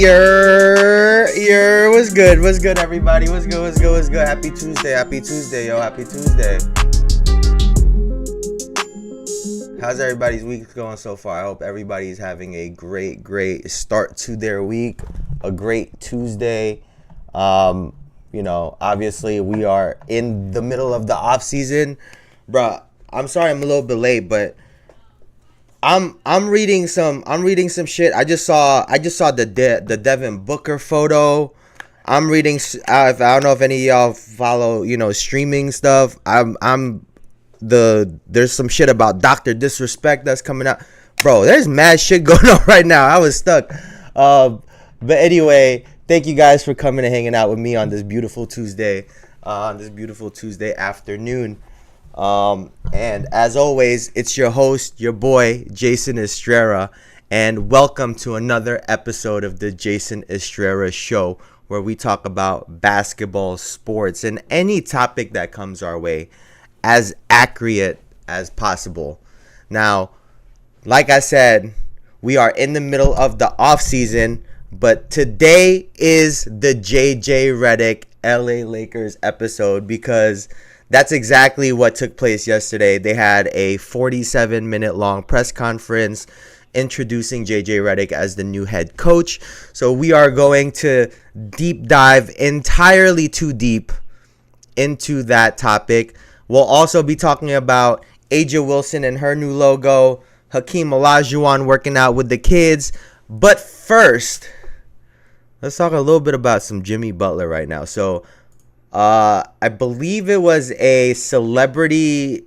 What's good, everybody? What's good? Happy Tuesday, yo. Happy Tuesday. How's everybody's week going so far? I hope everybody's having a great start to their week. A great Tuesday. Obviously we are in the middle of the off season. Bruh, I'm sorry I'm a little bit late, but I'm reading some shit. I just saw the Devin Booker photo. I'm reading. I don't know if any of y'all follow streaming stuff. There's some shit about Dr. Disrespect that's coming out. Bro, there's mad shit going on right now. I was stuck. But anyway, thank you guys for coming and hanging out with me on this beautiful Tuesday. Afternoon. And as always, it's your host, your boy, Jayson Estrera, and welcome to another episode of the Jayson Estrera Show, where we talk about basketball, sports, and any topic that comes our way as accurate as possible. Now, like I said, we are in the middle of the off season, but today is the JJ Redick LA Lakers episode because that's exactly what took place yesterday. They had a 47-minute long press conference introducing JJ Redick as the new head coach. So we are going to deep dive entirely too deep into that topic. We'll also be talking about A'ja Wilson and her new logo, Hakeem Olajuwon working out with the kids. But first, let's talk a little bit about some Jimmy Butler right now. So I believe it was a celebrity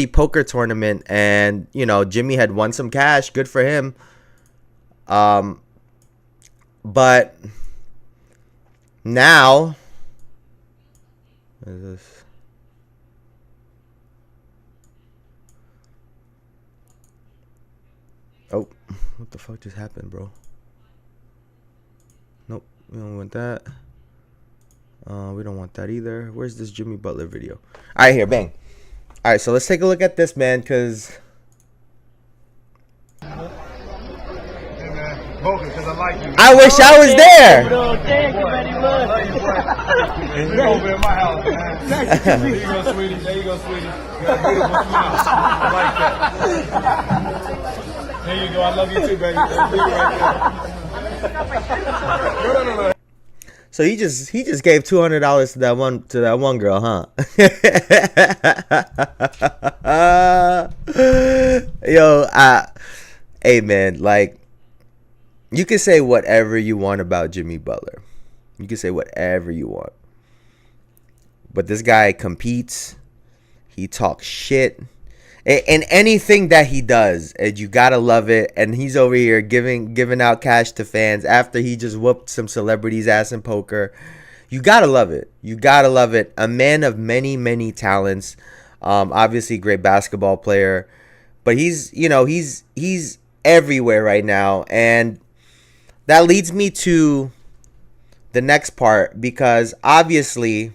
poker tournament, and Jimmy had won some cash. Good for him. But now, what is this? Oh, what the fuck just happened, bro? Nope, we don't want that. We don't want that either. Where's this Jimmy Butler video? All right, here, bang. All right, so let's take a look at this, man, because I wish I was there. You're over in my house, man. There you go, sweetie. There you go, sweetie. You got a beautiful smile. I like that. There you go. I love you too, baby. No. So he just gave $200 to that one girl, huh? Hey man, like, you can say whatever you want about Jimmy Butler. You can say whatever you want. But this guy competes. He talks shit. And anything that he does, and you gotta love it. And he's over here giving out cash to fans after he just whooped some celebrities' ass in poker. You gotta love it. A man of many talents. Obviously, great basketball player, but he's everywhere right now, and that leads me to the next part, because obviously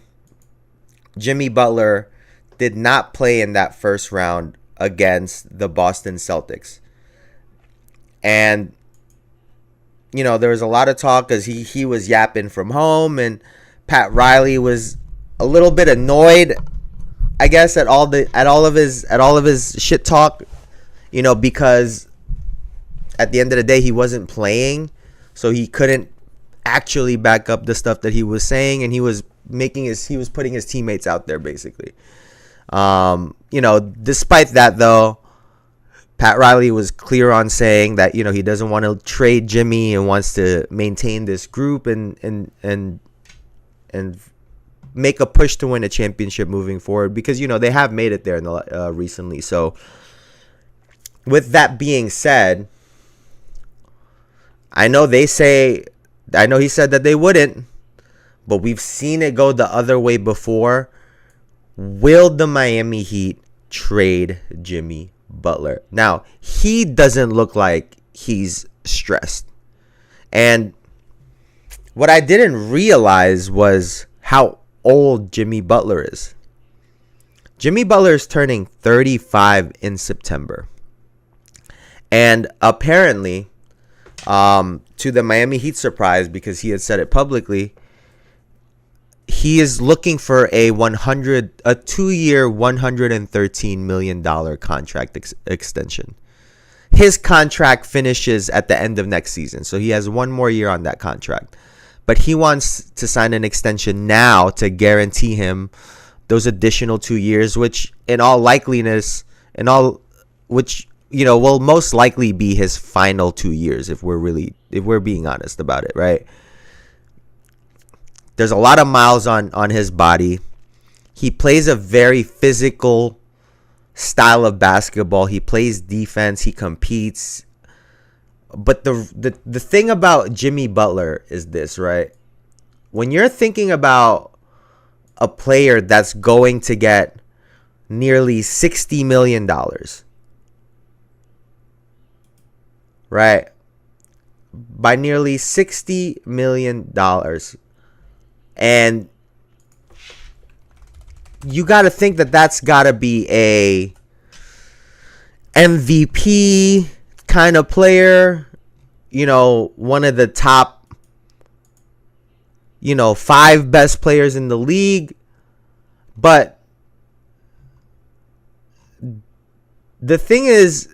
Jimmy Butler did not play in that first round against the Boston Celtics. And, there was a lot of talk because he was yapping from home, and Pat Riley was a little bit annoyed, I guess, at all of his shit talk, because at the end of the day he wasn't playing, so he couldn't actually back up the stuff that he was saying, and he was putting his teammates out there basically. Despite that though, Pat Riley was clear on saying that, he doesn't want to trade Jimmy and wants to maintain this group and make a push to win a championship moving forward, because, they have made it there in the, recently. So with that being said, I know he said that they wouldn't, but we've seen it go the other way before. Will the Miami Heat trade Jimmy Butler? Now, he doesn't look like he's stressed. And what I didn't realize was how old Jimmy Butler is. Jimmy Butler is turning 35 in September. And apparently, to the Miami Heat surprise, because he had said it publicly, he is looking for a 2-year, $113 million contract extension. His contract finishes at the end of next season, so he has one more year on that contract. But he wants to sign an extension now to guarantee him those additional 2 years, which in all likeliness, will most likely be his final 2 years if we're being honest about it, right? There's a lot of miles on his body. He plays a very physical style of basketball. He plays defense. He competes. But the thing about Jimmy Butler is this, right? When you're thinking about a player that's going to get nearly $60 million, right? By nearly $60 million. And you got to think that that's got to be a MVP kind of player, one of the top, 5 best players in the league. But the thing is,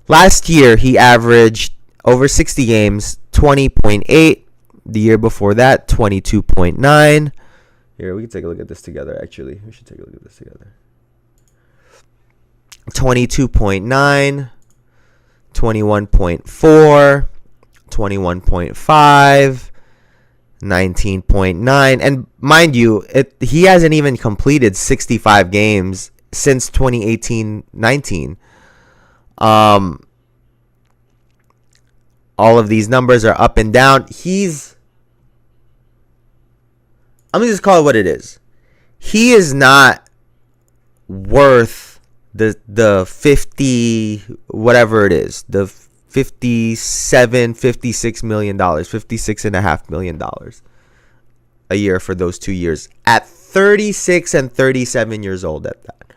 last year he averaged over 60 games, 20.8. The year before that, 22.9. Here, we can take a look at this together, actually. We should take a look at this together. 22.9, 21.4, 21.5, 19.9. And mind you, he hasn't even completed 65 games since 2018-19. All of these numbers are up and down. I'm going to just call it what it is. He is not worth the 50, whatever it is, the 57, $56 million, $56.5 million a year for those 2 years at 36 and 37 years old at that.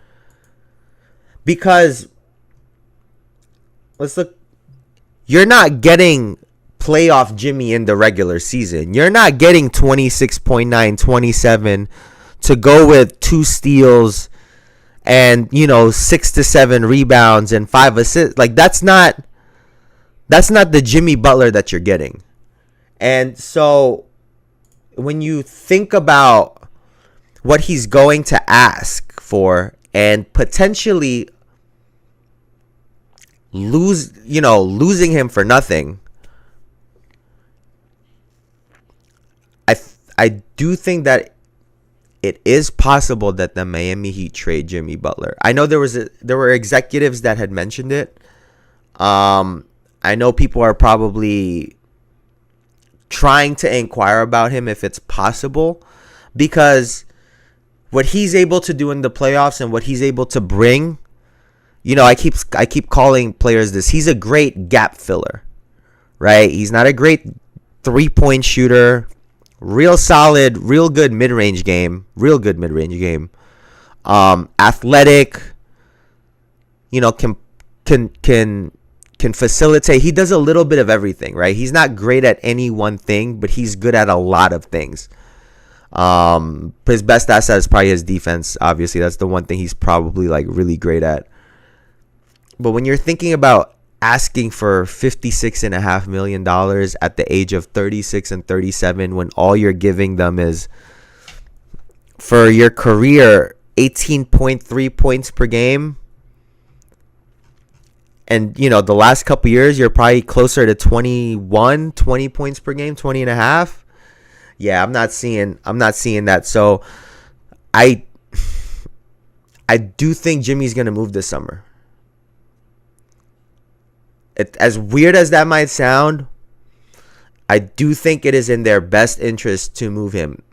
Because, let's look. You're not getting playoff Jimmy in the regular season. You're not getting 26.9, 27 to go with 2 steals and, 6 to 7 rebounds and 5 assists. Like, that's not the Jimmy Butler that you're getting. And so when you think about what he's going to ask for and potentially losing him for nothing, I do think that it is possible that the Miami Heat trade Jimmy Butler. I know there were executives that had mentioned it. I know people are probably trying to inquire about him if it's possible, because what he's able to do in the playoffs and what he's able to bring, I keep calling players this. He's a great gap filler, right? He's not a great 3-point shooter. Real solid, real good mid-range game. Athletic. Can facilitate. He does a little bit of everything, right? He's not great at any one thing, but he's good at a lot of things. His best asset is probably his defense. Obviously, that's the one thing he's probably really great at. But when you're thinking about asking for $56.5 million at the age of 36 and 37, when all you're giving them is, for your career, 18.3 points per game, and the last couple years you're probably closer to 20 points per game, 20 and a half. Yeah, I'm not seeing that. So I do think Jimmy's gonna move this summer. As weird as that might sound, I do think it is in their best interest to move him.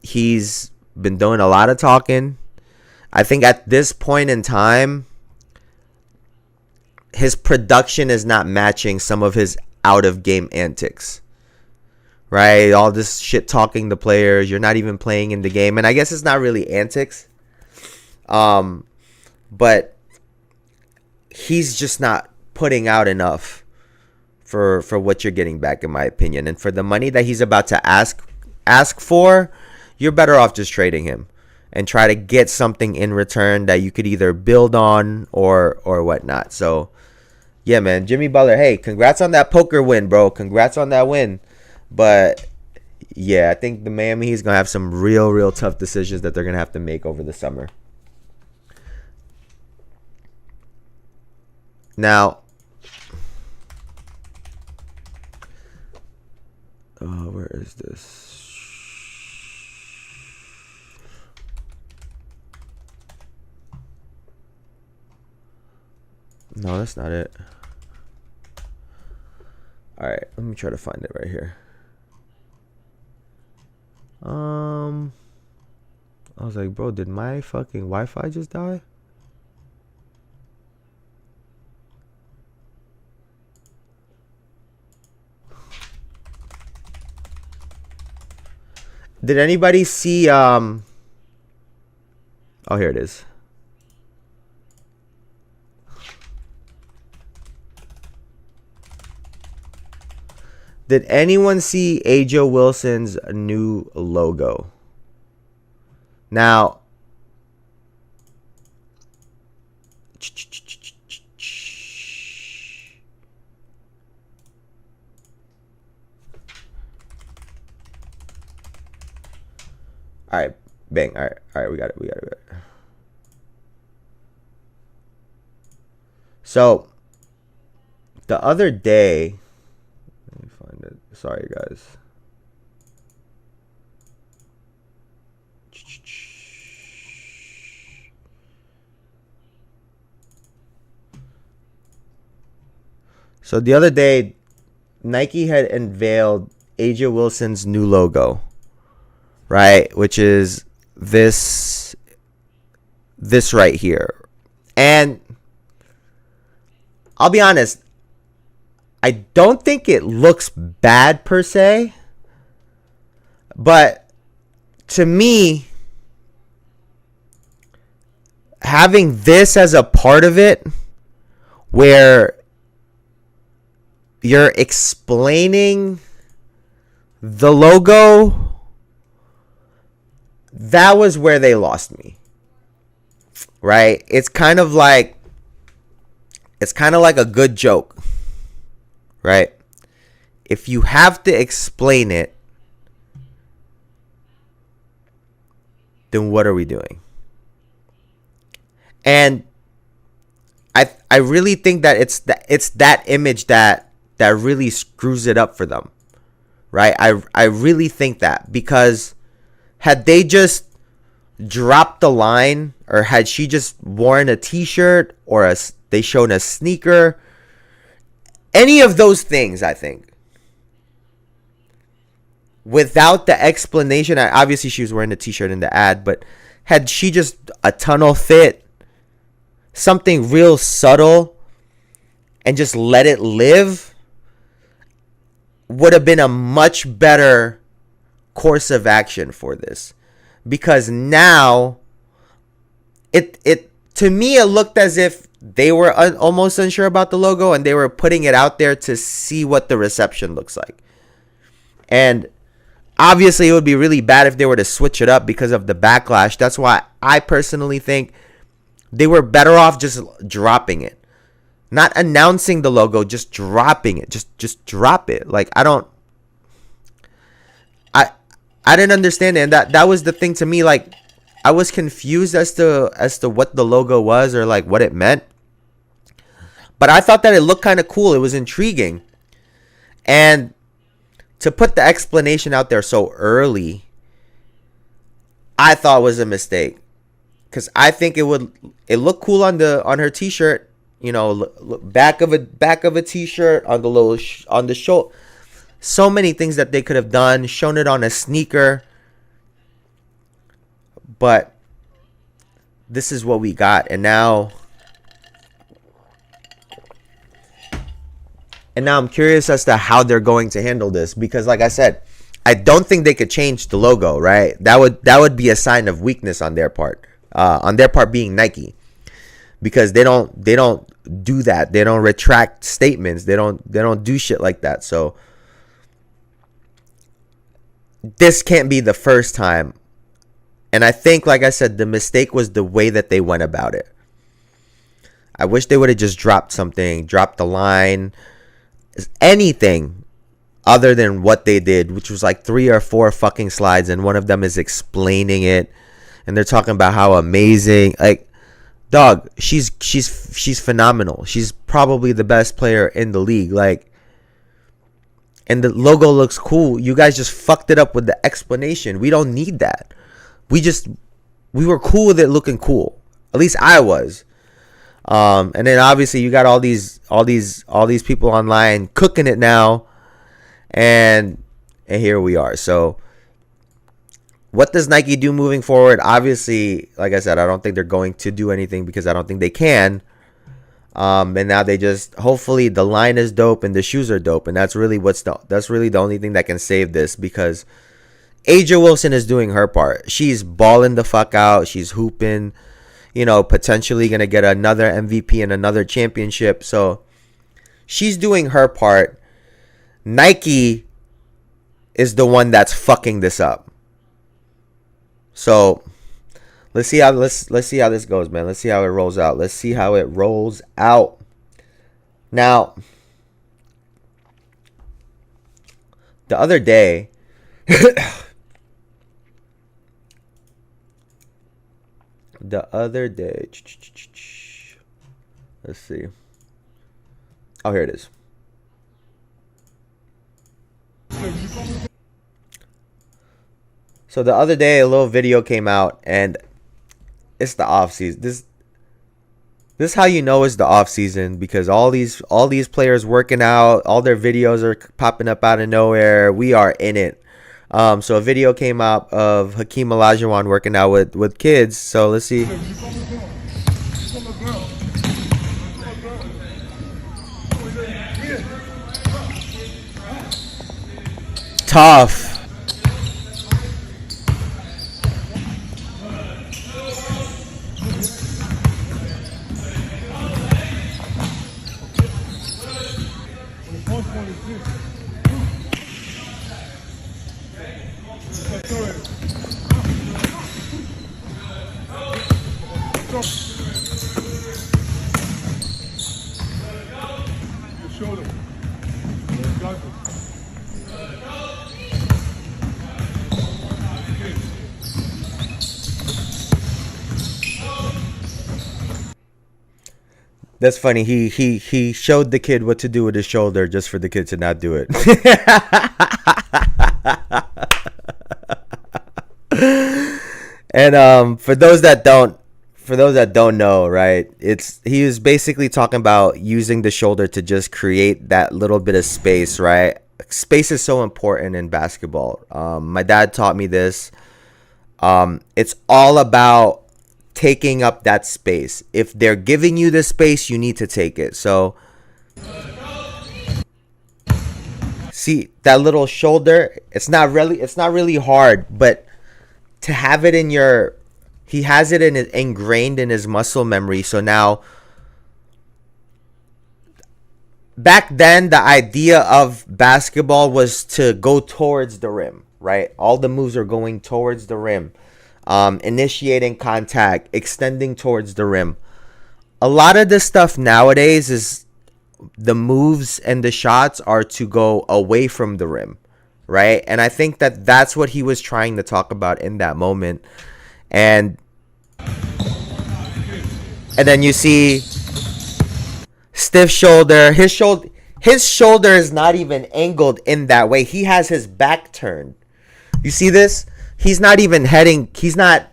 He's been doing a lot of talking. I think at this point in time, his production is not matching some of his out-of-game antics. Right? All this shit talking to players. You're not even playing in the game. And I guess it's not really antics. But he's just not putting out enough for what you're getting back, in my opinion. And for the money that he's about to ask for, you're better off just trading him and try to get something in return that you could either build on or whatnot. So, yeah, man, Jimmy Butler, hey, congrats on that poker win, bro. Congrats on that win. But, yeah, I think the Miami Heat's going to have some real tough decisions that they're going to have to make over the summer. Now, where is this? No, that's not it. All right, let me try to find it right here. I was like, bro, did my fucking Wi-Fi just die? Did anybody see oh, here it is. Did anyone see AJ Wilson's new logo? Now, all right, bang. All right, we got it. So, the other day, let me find it. Sorry, guys. So the other day, Nike had unveiled AJ Wilson's new logo, right? Which is this right here. And I'll be honest, I don't think it looks bad per se, but to me, having this as a part of it, where you're explaining the logo, that was where they lost me, right? It's kind of like a good joke, right? If you have to explain it, then what are we doing? And I really think that it's that image that really screws it up for them, right? I really think that, because had they just dropped the line, or had she just worn a t-shirt, or they shown a sneaker, any of those things, I think, without the explanation, obviously she was wearing a t-shirt in the ad, but had she just a tunnel fit, something real subtle, and just let it live, would have been a much better course of action for this. Because now it to me, it looked as if they were almost unsure about the logo, and they were putting it out there to see what the reception looks like. And obviously it would be really bad if they were to switch it up because of the backlash. That's why I personally think they were better off just dropping it. Not announcing the logo, just dropping it. Just drop it. Like, I didn't understand it. And that was the thing to me. Like, I was confused as to what the logo was, or like what it meant. But I thought that it looked kind of cool. It was intriguing. And to put the explanation out there so early, I thought was a mistake. Because I think it looked cool on her t-shirt. You know, back of a t-shirt, on the shoulder. So many things that they could have done, shown it on a sneaker. But this is what we got, and now I'm curious as to how they're going to handle this, because like I said, I don't think they could change the logo, right? That would be a sign of weakness on their part, on their part being Nike, because they don't do that. They don't retract statements. They don't do shit like that. So this can't be the first time. And I think, like I said, the mistake was the way that they went about it. I wish they would have just dropped something, dropped the line, anything other than what they did, which was like 3 or 4 fucking slides, and one of them is explaining it, and they're talking about how amazing, like, dog, she's phenomenal. She's probably the best player in the league, like, and the logo looks cool. You guys just fucked it up with the explanation. We don't need that. We were cool with it looking cool. At least I was. And then obviously you got all these people online cooking it now, and here we are. So what does Nike do moving forward? Obviously, like I said, I don't think they're going to do anything, because I don't think they can. And now they just, hopefully the line is dope and the shoes are dope, and that's really the only thing that can save this, because Aja Wilson is doing her part. She's balling the fuck out. She's hooping, potentially going to get another MVP and another championship. So she's doing her part. Nike is the one that's fucking this up. So let's see how this goes, man. Let's see how it rolls out. Now, the other day, let's see. Oh, here it is. So the other day, a little video came out, and it's the off season. This is how you know it's the off season, because all these players working out, all their videos are popping up out of nowhere. We are in it. So a video came out of Hakeem Olajuwon working out with kids. So let's see. Tough. That's funny. He showed the kid what to do with his shoulder just for the kid to not do it. And for those that don't know, right? He was basically talking about using the shoulder to just create that little bit of space, right? Space is so important in basketball. My dad taught me this. It's all about taking up that space. If they're giving you the space, you need to take it. So see that little shoulder, it's not really hard, but to have it he has it ingrained in his muscle memory. So now, back then, the idea of basketball was to go towards the rim, right? All the moves are going towards the rim. Initiating contact, extending towards the rim. A lot of this stuff nowadays is the moves and the shots are to go away from the rim, right? And I think that's what he was trying to talk about in that moment. And then you see stiff shoulder. His shoulder is not even angled in that way. He has his back turned. You see this? He's not even heading. He's not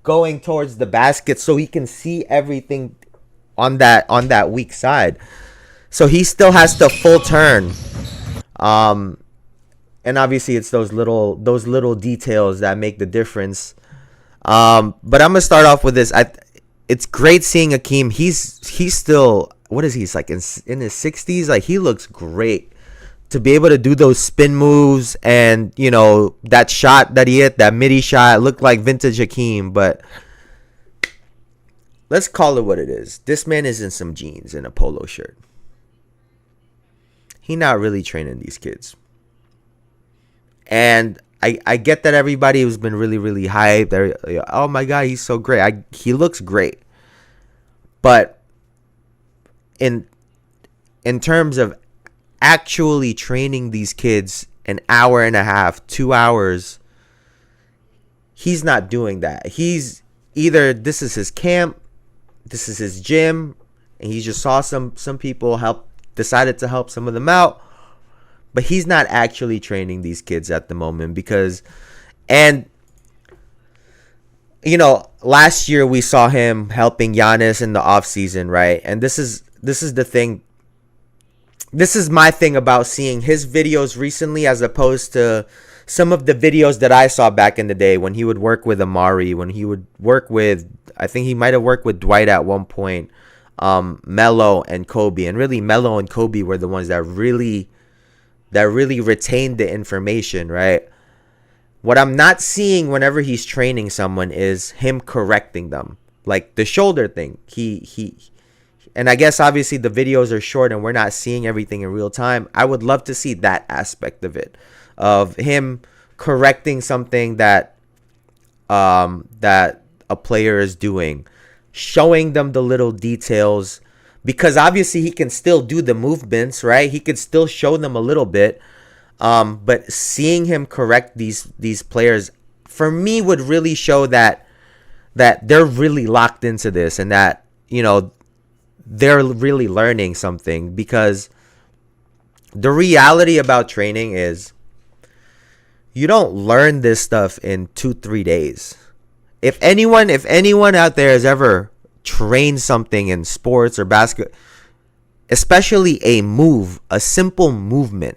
going towards the basket, so he can see everything on that weak side. So he still has to full turn. And obviously it's those little details that make the difference. But I'm gonna start off with this. It's great seeing Hakeem. He's still, what is he? He's like in his 60s. Like, he looks great. To be able to do those spin moves and, that shot that he hit, that midi shot, looked like vintage Hakeem. But let's call it what it is. This man is in some jeans and a polo shirt. He not really training these kids. And I get that everybody has been really, really hyped. Oh my God, he's so great. He looks great. But in terms of actually training these kids an hour and a half, 2 hours, he's not doing that. He's either this is his camp, this is his gym, and he just saw some people decided to help some of them out. But he's not actually training these kids at the moment last year we saw him helping Giannis in the offseason, right? And this is the thing. This is my thing about seeing his videos recently as opposed to some of the videos that I saw back in the day when he would work with Amari, when he would work with, I think he might have worked with Dwight at one point, Melo and Kobe. And really Melo and Kobe were the ones that really retained the information, right? What I'm not seeing whenever he's training someone is him correcting them. Like the shoulder thing. And I guess obviously the videos are short and we're not seeing everything in real time. I would love to see that aspect of it. Of him correcting something that a player is doing. Showing them the little details. Because obviously he can still do the movements, right? He could still show them a little bit. But seeing him correct these players, for me, would really show that they're really locked into this and that, they're really learning something. Because the reality about training is you don't learn this stuff in 2-3 days. If anyone out there has ever trained something in sports or basketball, especially a simple movement,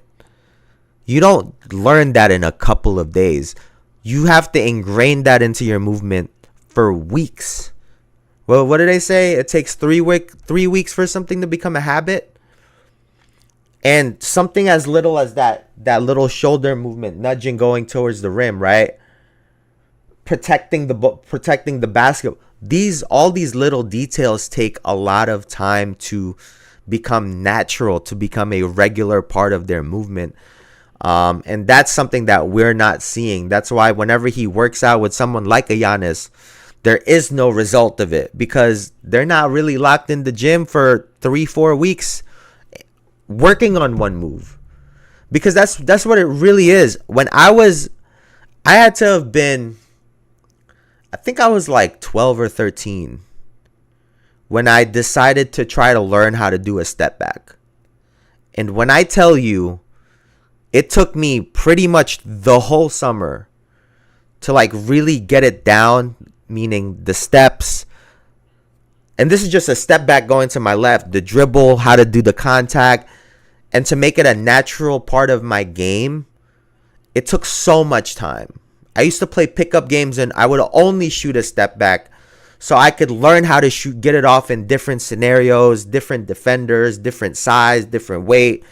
you don't learn that in a couple of days. You have to ingrain that into your movement for weeks. Well, what did they say? It takes 3 weeks for something to become a habit. And something as little as that little shoulder movement, nudging, going towards the rim, right? Protecting the basket. All these little details take a lot of time to become natural, to become a regular part of their movement. And that's something that we're not seeing. That's why whenever he works out with someone like a Giannis, there is no result of it because they're not really locked in the gym for 3-4 weeks working on one move. Because that's what it really is. When I had to have been, I think I was like 12 or 13 when I decided to try to learn how to do a step back. And when I tell you, it took me pretty much the whole summer to like really get it down, meaning the steps. And this is just a step back going to my left, the dribble, how to do the contact, and to make it a natural part of my game. It took so much time. I used to play pickup games and I would only shoot a step back so I could learn how to get it off in different scenarios, different defenders, different size, different weight.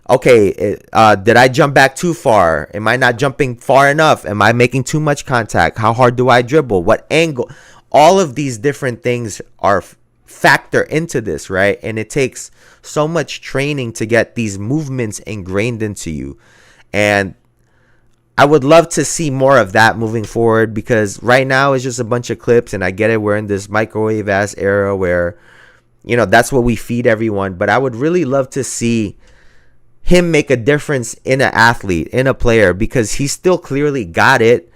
Okay, did I jump back too far? Am I not jumping far enough? Am I making too much contact? How hard do I dribble? What angle? All of these different things are factor into this, right? And it takes so much training to get these movements ingrained into you. And I would love to see more of that moving forward because right now it's just a bunch of clips, and I get it. We're in this microwave ass era where, that's what we feed everyone. But I would really love to see him make a difference in an athlete, in a player, because he still clearly got it.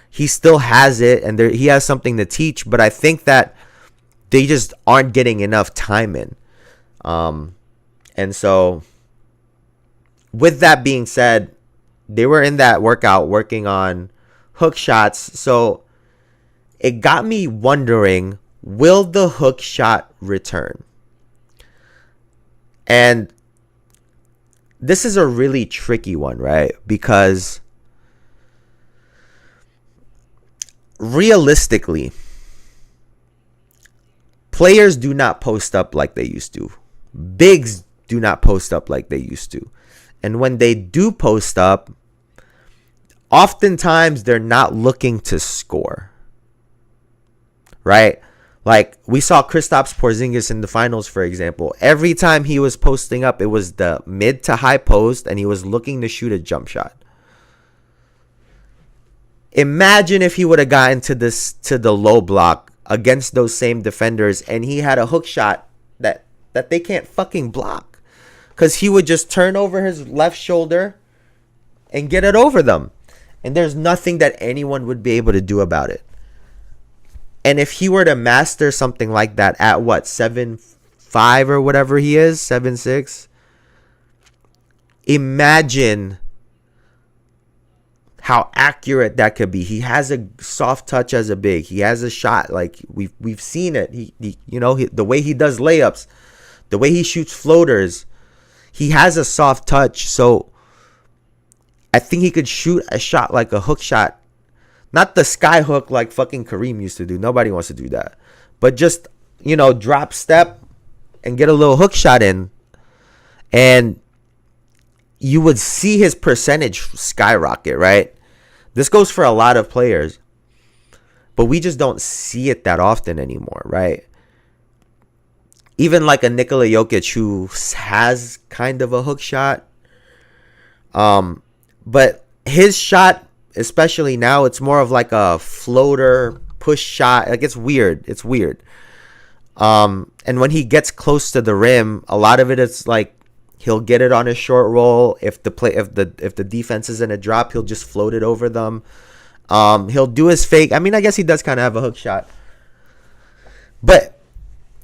He still has it, and he has something to teach. But I think that they just aren't getting enough time in. And so, with that being said, they were in that workout working on hook shots. So it got me wondering, will the hook shot return? And this is a really tricky one, right? Because realistically, players do not post up like they used to. Bigs do not post up like they used to. And when they do post up, oftentimes they're not looking to score, right? Like, we saw Kristaps Porzingis in the finals, for example. Every time he was posting up, it was the mid to high post, and he was looking to shoot a jump shot. Imagine if he would have gotten to the low block against those same defenders, and he had a hook shot that they can't fucking block. Because he would just turn over his left shoulder and get it over them. And there's nothing that anyone would be able to do about it. And if he were to master something like that at what, 7'5" or whatever he is, 7'6", imagine how accurate that could be. He has a soft touch as a big. He has a shot, like we've seen it. He the way he does layups, the way he shoots floaters, he has a soft touch. So I think he could shoot a shot like a hook shot. Not the sky hook like fucking Kareem used to do. Nobody wants to do that. But just, drop step and get a little hook shot in. And you would see his percentage skyrocket, right? This goes for a lot of players. But we just don't see it that often anymore, right? Even like a Nikola Jokic who has kind of a hook shot. But his shot, especially now, it's more of like a floater push shot. Like, it's weird. And when he gets close to the rim, a lot of it is like he'll get it on a short roll. If the defense is in a drop, he'll just float it over them. He'll do his fake. I mean, I guess he does kind of have a hook shot, but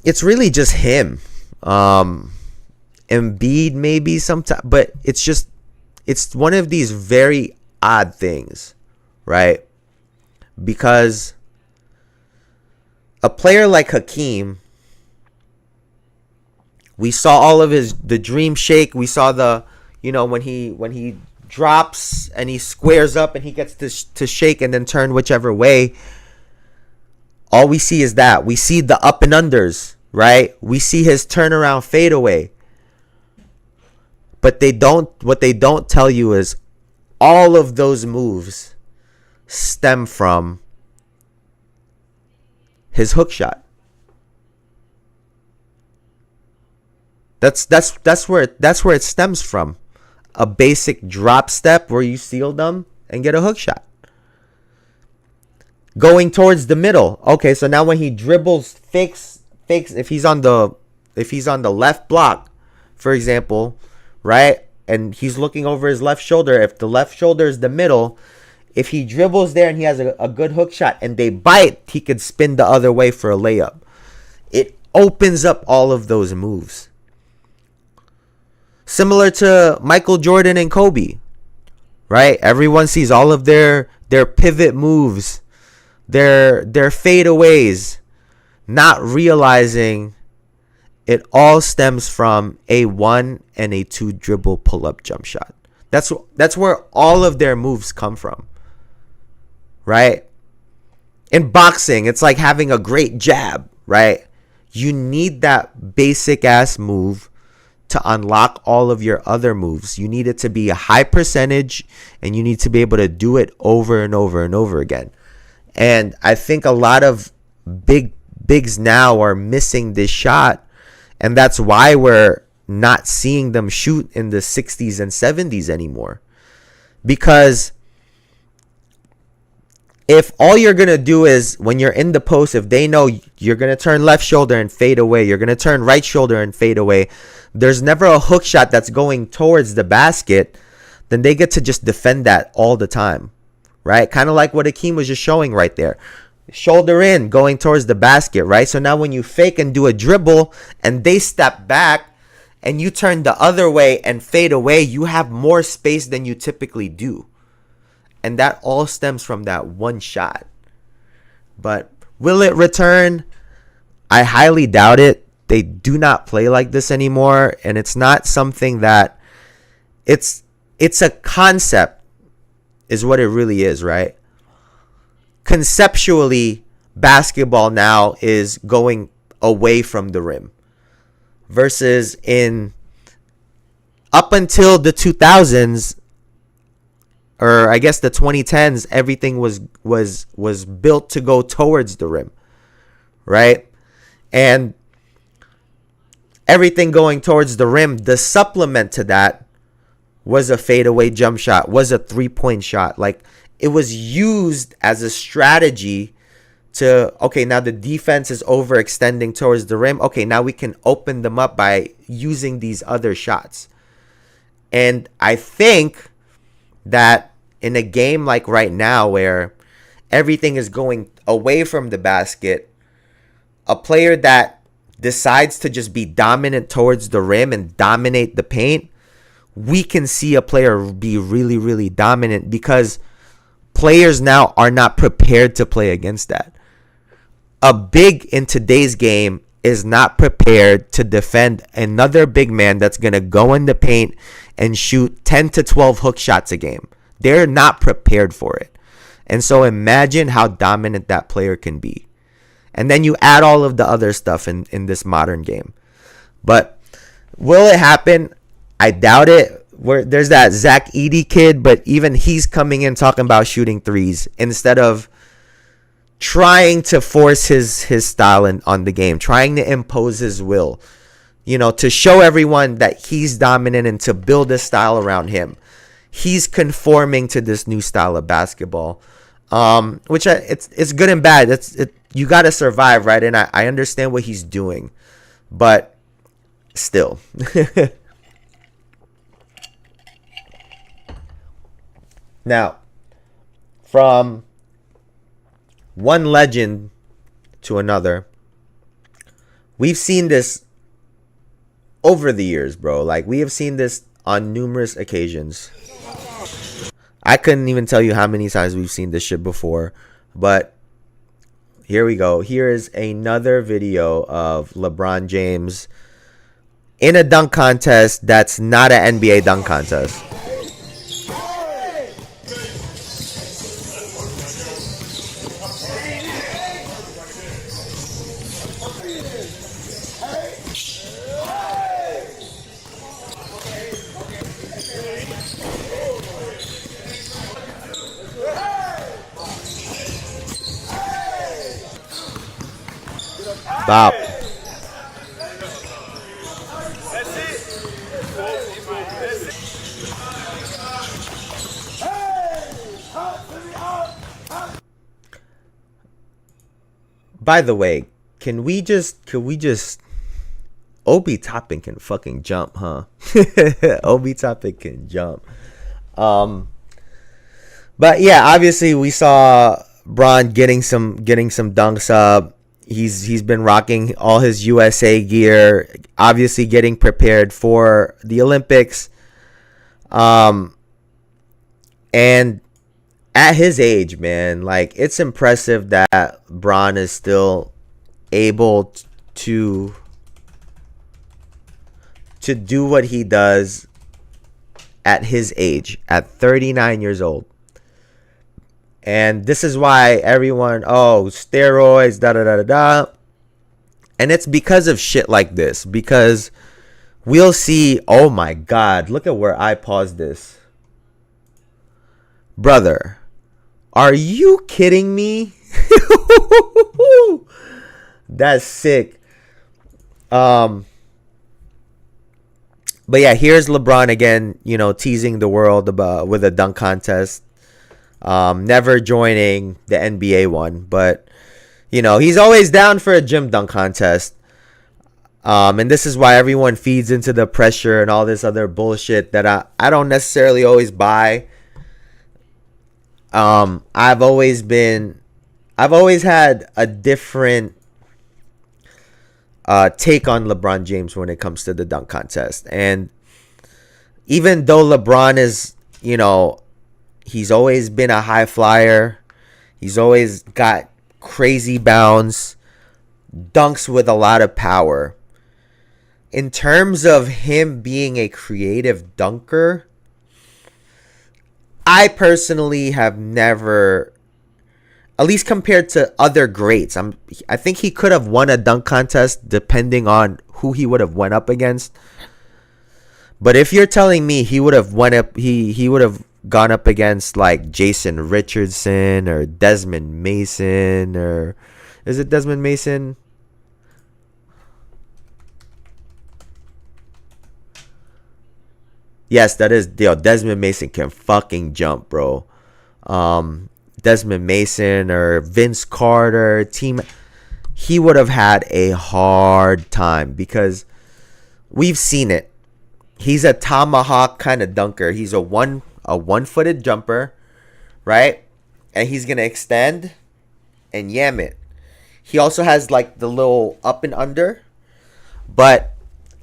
it's really just him. Embiid maybe sometimes, but it's one of these very odd things, right? Because a player like Hakeem, we saw all of the dream shake. We saw when he drops and he squares up and he gets to shake and then turn whichever way. All we see is that. We see the up and unders, right? We see his turnaround fadeaway. But what they don't tell you is all of those moves stem from his hook shot. That's where it stems from. A basic drop step where you seal them and get a hook shot. Going towards the middle. Okay, so now when he dribbles, fakes if he's on the left block, for example, right? And he's looking over his left shoulder. If the left shoulder is the middle, if he dribbles there and he has a good hook shot and they bite, he could spin the other way for a layup. It opens up all of those moves. Similar to Michael Jordan and Kobe, right? Everyone sees all of their pivot moves, their fadeaways, not realizing it all stems from a 1 and a 2 dribble pull-up jump shot. That's where all of their moves come from, right? In boxing, it's like having a great jab, right? You need that basic-ass move to unlock all of your other moves. You need it to be a high percentage, and you need to be able to do it over and over and over again. And I think a lot of bigs now are missing this shot. And that's why we're not seeing them shoot in the 60s and 70s anymore. Because if all you're going to do is, when you're in the post, if they know you're going to turn left shoulder and fade away, you're going to turn right shoulder and fade away, there's never a hook shot that's going towards the basket, then they get to just defend that all the time, right? Kind of like what Hakeem was just showing right there. Shoulder in, going towards the basket, right? So now when you fake and do a dribble and they step back and you turn the other way and fade away, you have more space than you typically do. And that all stems from that one shot. But will it return? I highly doubt it. They do not play like this anymore. And it's not something that... It's a concept is what it really is, right? Conceptually, basketball now is going away from the rim. Versus in up until the 2000s, or I guess the 2010s, everything was built to go towards the rim, right? And everything going towards the rim, the supplement to that was a fadeaway jump shot, was a 3-point shot. Like, it was used as a strategy to, okay, now the defense is overextending towards the rim. Okay, now we can open them up by using these other shots. And I think that in a game like right now where everything is going away from the basket, a player that decides to just be dominant towards the rim and dominate the paint, we can see a player be really, really dominant because players now are not prepared to play against that. A big in today's game is not prepared to defend another big man that's going to go in the paint and shoot 10 to 12 hook shots a game. They're not prepared for it. And so imagine how dominant that player can be. And then you add all of the other stuff in this modern game. But will it happen? I doubt it. There's that Zach Edey kid, but even he's coming in talking about shooting threes instead of trying to force his style on the game, trying to impose his will, to show everyone that he's dominant and to build a style around him. He's conforming to this new style of basketball, which it's good and bad. You got to survive, right? And I understand what he's doing, but still. Now, from one legend to another, we've seen this over the years, bro. Like, we have seen this on numerous occasions. I couldn't even tell you how many times we've seen this shit before, but here we go. Here is another video of LeBron James in a dunk contest that's not an NBA dunk contest. Stop. By the way, can we just Obi Toppin can fucking jump, huh? Obi Toppin can jump. But yeah, obviously we saw Bron getting some dunks up. He's been rocking all his USA gear, obviously getting prepared for the Olympics. And at his age, man, like, it's impressive that Bron is still able to do what he does at his age, at 39 years old. And this is why everyone, steroids, da-da-da-da-da. And it's because of shit like this. Because we'll see, oh my God, look at where I paused this. Brother, are you kidding me? That's sick. But yeah, here's LeBron again, teasing the world with a dunk contest. Never joining the NBA one, but he's always down for a gym dunk contest. And this is why everyone feeds into the pressure and all this other bullshit that I don't necessarily always buy. I've always had a different take on LeBron James when it comes to the dunk contest. And even though LeBron is, he's always been a high flyer. He's always got crazy bounce, dunks with a lot of power. In terms of him being a creative dunker, I personally have never, at least compared to other greats, I think he could have won a dunk contest depending on who he would have went up against. But if you're telling me he would have he would have gone up against like Jason Richardson or Desmond Mason, or is it Desmond Mason? Yes, that is. Yo, Desmond Mason can fucking jump, bro. Desmond Mason or Vince Carter, team, he would have had a hard time because we've seen it. He's a tomahawk kind of dunker. He's a one-footed jumper, right? And he's gonna extend and yam it. He also has like the little up and under, but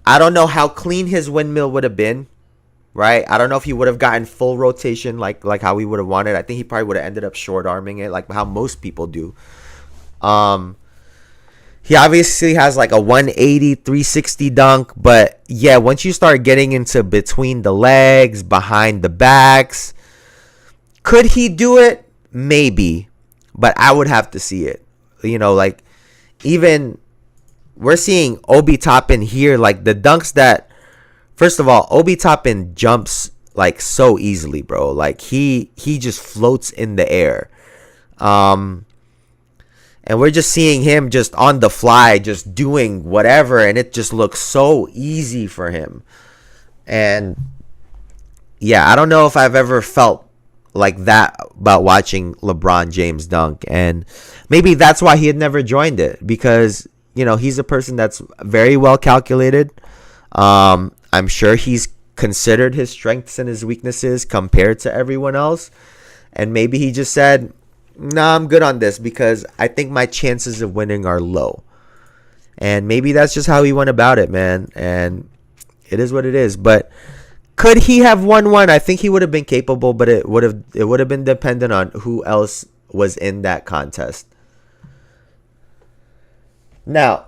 I don't know how clean his windmill would have been, right? I don't know if he would have gotten full rotation like how we would have wanted. I think he probably would have ended up short arming it like how most people do. He obviously has like a 180, 360 dunk, but yeah, once you start getting into between the legs, behind the backs, could he do it? Maybe, but I would have to see it. You know, like even we're seeing Obi Toppin here, like the dunks that, first of all, Obi Toppin jumps like so easily, bro. Like he just floats in the air. And we're just seeing him just on the fly, just doing whatever, and it just looks so easy for him. And yeah, I don't know if I've ever felt like that about watching LeBron James dunk. And maybe that's why he had never joined it, because, you know, he's a person that's very well calculated. I'm sure he's considered his strengths and his weaknesses compared to everyone else. And maybe he just said, nah, I'm good on this because I think my chances of winning are low. And maybe that's just how he went about it, man. And it is what it is. But could he have won one? I think he would have been capable, but it would have been dependent on who else was in that contest. Now,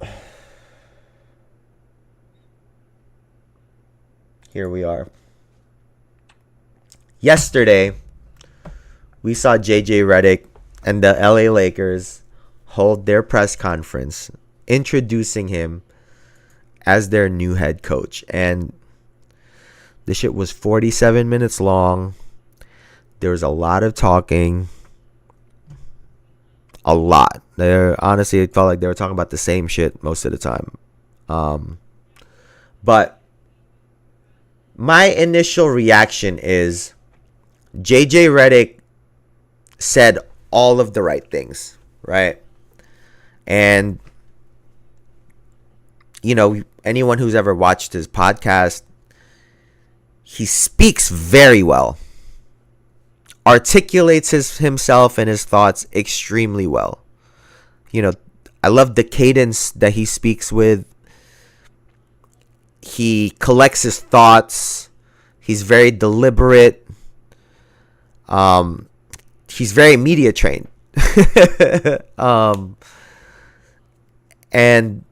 here we are. Yesterday, we saw JJ Redick and the LA Lakers hold their press conference introducing him as their new head coach. And the shit was 47 minutes long. There was a lot of talking. A lot. Honestly, it felt like they were talking about the same shit most of the time. But my initial reaction is JJ Redick said all of the right things, right? And, you know, anyone who's ever watched his podcast, he speaks very well, articulates himself and his thoughts extremely well. You know, I love the cadence that he speaks with. He collects his thoughts. He's very deliberate. He's very media trained. And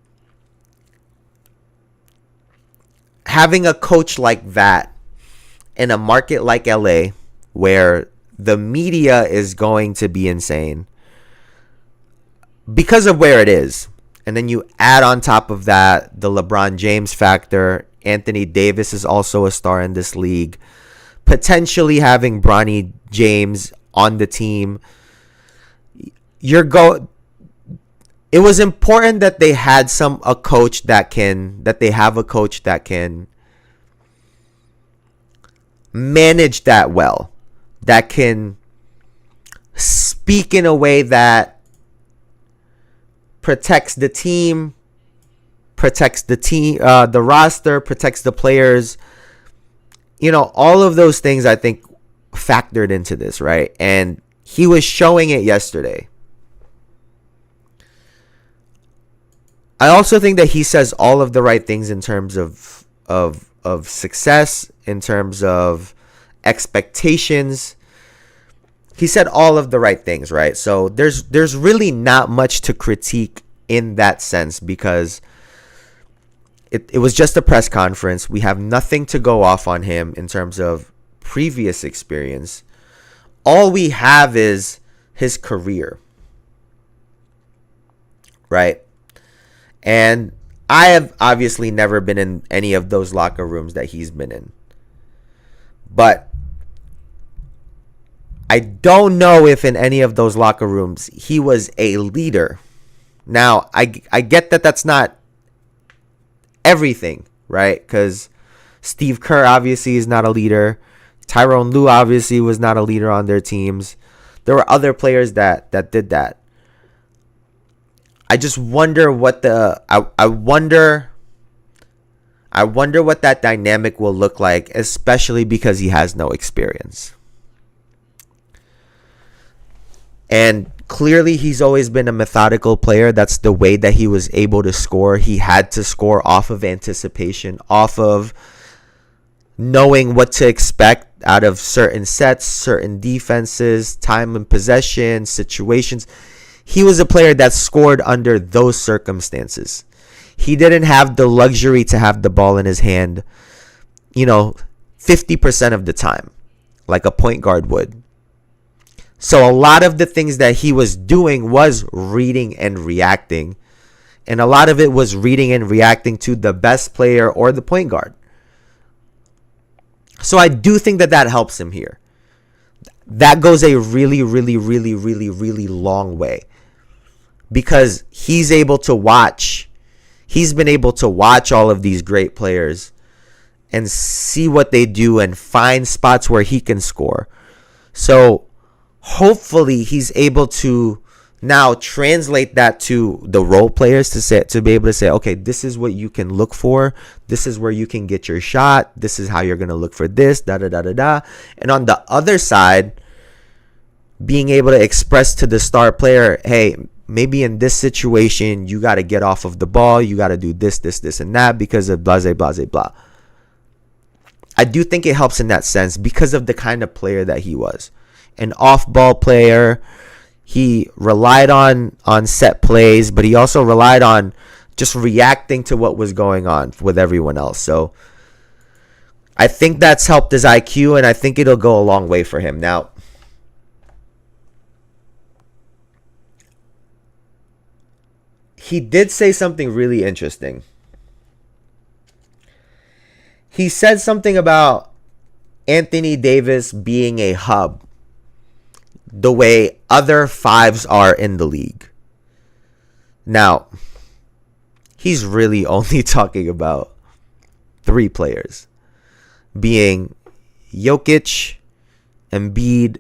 having a coach like that in a market like LA, where the media is going to be insane because of where it is, and then you add on top of that the LeBron James factor. Anthony Davis is also a star in this league. Potentially having Bronny James on the team. It was important that they had a coach that can manage that well, that can speak in a way that protects the team, the roster, protects the players. You know, all of those things I think factored into this, right? And he was showing it yesterday. I also think that he says all of the right things in terms of success, in terms of expectations. He said all of the right things, right? So there's really not much to critique in that sense, because it was just a press conference. We have nothing to go off on him in terms of previous experience. All we have is his career, right? And I have obviously never been in any of those locker rooms that he's been in. But I don't know if in any of those locker rooms he was a leader. Now, I get that that's not everything, right? Because Steve Kerr obviously is not a leader. Tyronn Lue obviously was not a leader on their teams. There were other players that did that. I just wonder what I wonder what that dynamic will look like, especially because he has no experience. And clearly he's always been a methodical player. That's the way that he was able to score. He had to score off of anticipation, off of knowing what to expect out of certain sets, certain defenses, time and possession, situations. He was a player that scored under those circumstances. He didn't have the luxury to have the ball in his hand, 50% of the time, like a point guard would. So a lot of the things that he was doing was reading and reacting. And a lot of it was reading and reacting to the best player or the point guard. So I do think that helps him here. That goes a really, really, really, really, really long way. Because he's able to watch. He's been able to watch all of these great players and see what they do and find spots where he can score. So hopefully he's able to now translate that to the role players to be able to say, okay, this is what you can look for. This is where you can get your shot. This is how you're going to look for this, da-da-da-da-da. And on the other side, being able to express to the star player, hey, maybe in this situation, you got to get off of the ball. You got to do this, this, this, and that because of blah, blah, blah, blah. I do think it helps in that sense because of the kind of player that he was. An off-ball player. He relied on set plays, but he also relied on just reacting to what was going on with everyone else. So I think that's helped his IQ, and I think it'll go a long way for him. Now, he did say something really interesting. He said something about Anthony Davis being a hub the way other fives are in the league. Now, he's really only talking about 3 players, being Jokic, Embiid,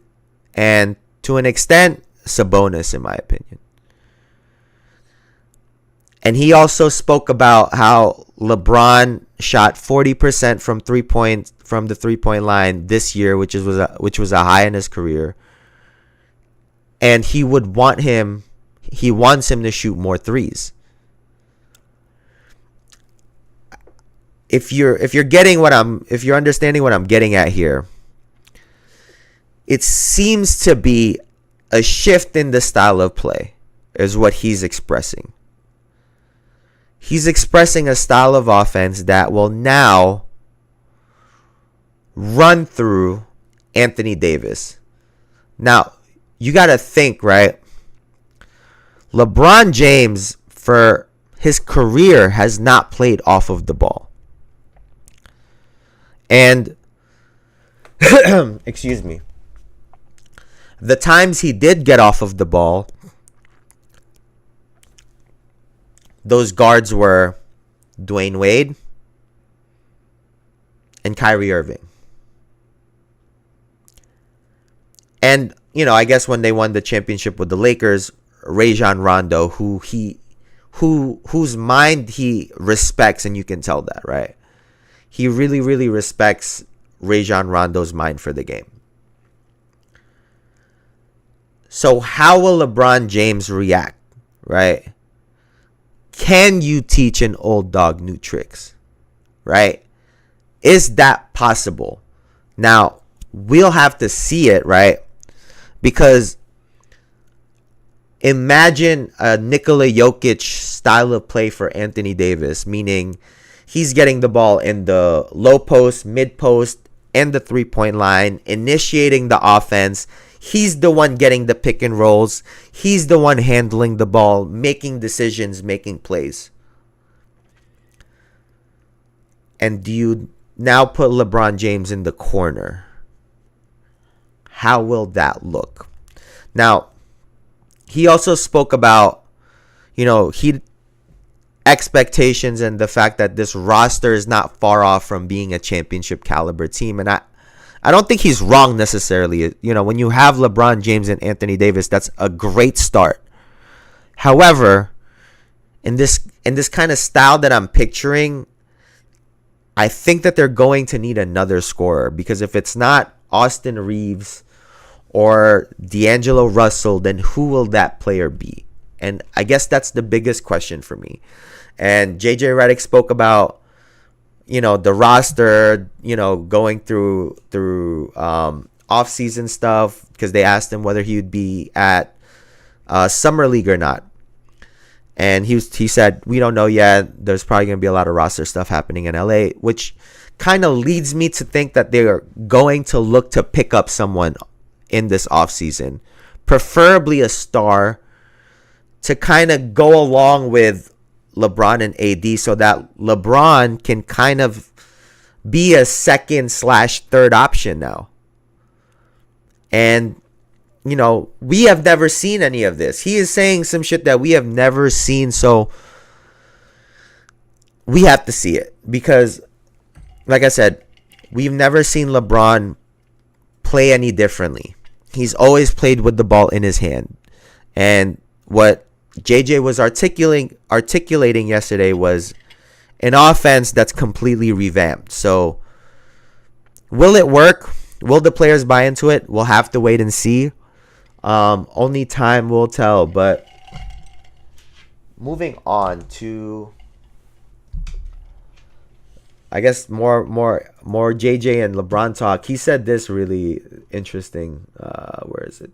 and to an extent, Sabonis, in my opinion. And he also spoke about how LeBron shot 40% from the 3-point line this year, which was a high in his career. And he wants him to shoot more threes. If you're understanding what I'm getting at here, it seems to be a shift in the style of play is what he's expressing. He's expressing a style of offense that will now run through Anthony Davis. Now, you got to think, right? LeBron James, for his career, has not played off of the ball. And, excuse me, the times he did get off of the ball, those guards were Dwayne Wade and Kyrie Irving. And, I guess when they won the championship with the Lakers, Rajon Rondo, whose mind he respects, and you can tell that, right? He really, really respects Rajon Rondo's mind for the game. So how will LeBron James react, right? Can you teach an old dog new tricks, right? Is that possible? Now, we'll have to see it, right? Because imagine a Nikola Jokic style of play for Anthony Davis, meaning he's getting the ball in the low post, mid post, and the 3-point line, initiating the offense. He's the one getting the pick and rolls. He's the one handling the ball, making decisions, making plays. And do you now put LeBron James in the corner? How will that look? Now, he also spoke about, he expectations and the fact that this roster is not far off from being a championship caliber team. And I don't think he's wrong necessarily. You know, when you have LeBron James and Anthony Davis, that's a great start. However, in this kind of style that I'm picturing, I think that they're going to need another scorer, because if it's not Austin Reeves or D'Angelo Russell, then who will that player be? And I guess that's the biggest question for me. And JJ Redick spoke about, you know, the roster, you know, going through off-season stuff, because they asked him whether he would be at Summer League or not. And he said, we don't know yet. There's probably going to be a lot of roster stuff happening in LA, which kind of leads me to think that they're going to look to pick up someone in this offseason, preferably a star, to kind of go along with LeBron and AD, so that LeBron can kind of be a second/third option now. And, you know, we have never seen any of this. He is saying some shit that we have never seen, so we have to see it. Because, like I said, we've never seen LeBron play any differently. He's always played with the ball in his hand. And what JJ was articulating yesterday was an offense that's completely revamped. So, will it work? Will the players buy into it? We'll have to wait and see. Only time will tell. But moving on to, I guess, more JJ and LeBron talk. He said this really interesting. Where is it?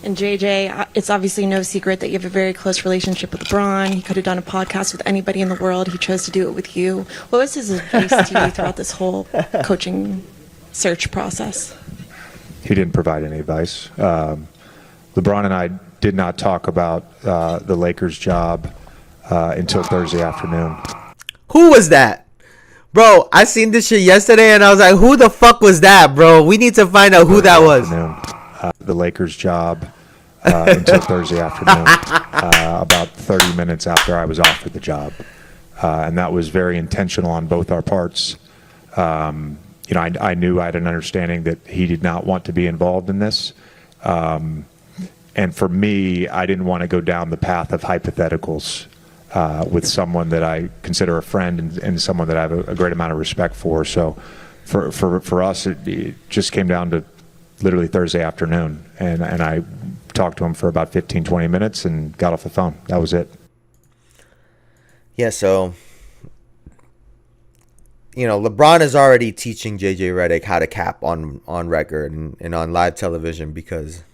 And JJ, it's obviously no secret that you have a very close relationship with LeBron. He could have done a podcast with anybody in the world. He chose to do it with you. What was his advice to you throughout this whole coaching search process? He didn't provide any advice. LeBron and I did not talk about the Lakers job until Thursday afternoon. Who was that? Bro, I seen this shit yesterday and I was like, who the fuck was that, bro? We need to find out who that was. The Lakers job until Thursday afternoon, about 30 minutes after I was offered the job. And that was very intentional on both our parts. You know, I knew I had an understanding that he did not want to be involved in this. And for me, I didn't want to go down the path of hypotheticals with someone that I consider a friend and someone that I have a great amount of respect for. So for us, it just came down to literally Thursday afternoon. And I talked to him for about 15, 20 minutes and got off the phone. That was it. Yeah, so, you know, LeBron is already teaching JJ Redick how to cap on record and on live television, because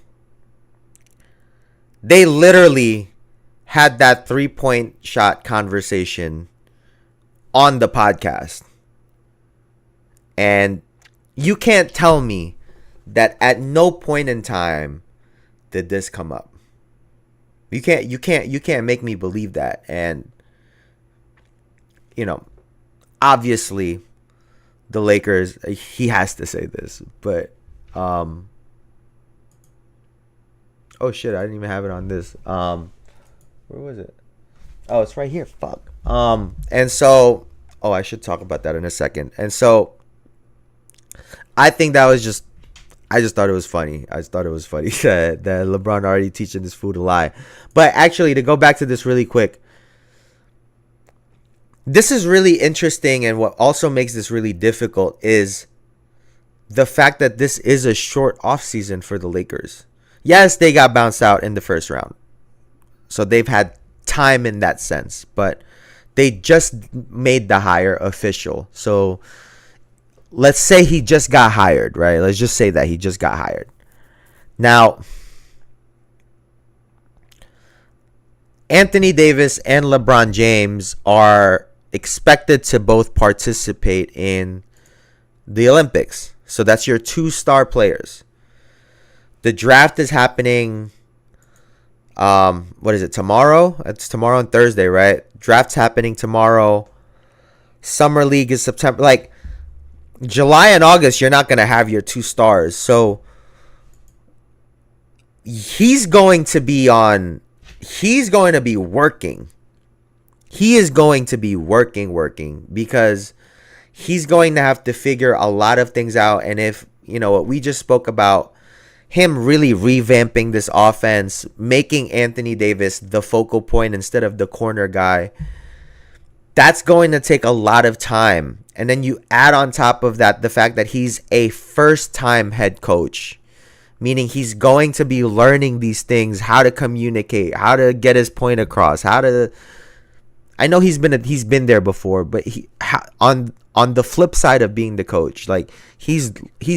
they literally had that 3-point shot conversation on the podcast. And you can't tell me that at no point in time did this come up. You can't make me believe that. And, you know, obviously the Lakers, he has to say this, but oh shit, I didn't even have it on this. Where was it? Oh, it's right here. Fuck. And so, I should talk about that in a second. And so I think that was I just thought it was funny. I just thought it was funny that LeBron already teaching this fool to lie. But actually, to go back to this really quick, this is really interesting, and what also makes this really difficult is the fact that this is a short offseason for the Lakers. Yes, they got bounced out in the first round, so they've had time in that sense, but they just made the hire official. So let's say he just got hired, right? Let's just say that he just got hired. Now, Anthony Davis and LeBron James are expected to both participate in the Olympics. So that's your two star players. The draft is happening What is it, tomorrow? It's tomorrow and Thursday, right? Draft's happening tomorrow. Summer League is September. Like, July and August, you're not going to have your 2 stars. So he's going to be working. He is going to be working because he's going to have to figure a lot of things out. And if, what we just spoke about, him really revamping this offense, making Anthony Davis the focal point instead of the corner guy, that's going to take a lot of time. And then you add on top of that the fact that he's a first-time head coach, meaning he's going to be learning these things, how to communicate, how to get his point across, I know he's been there before, but on the flip side of being the coach, like he's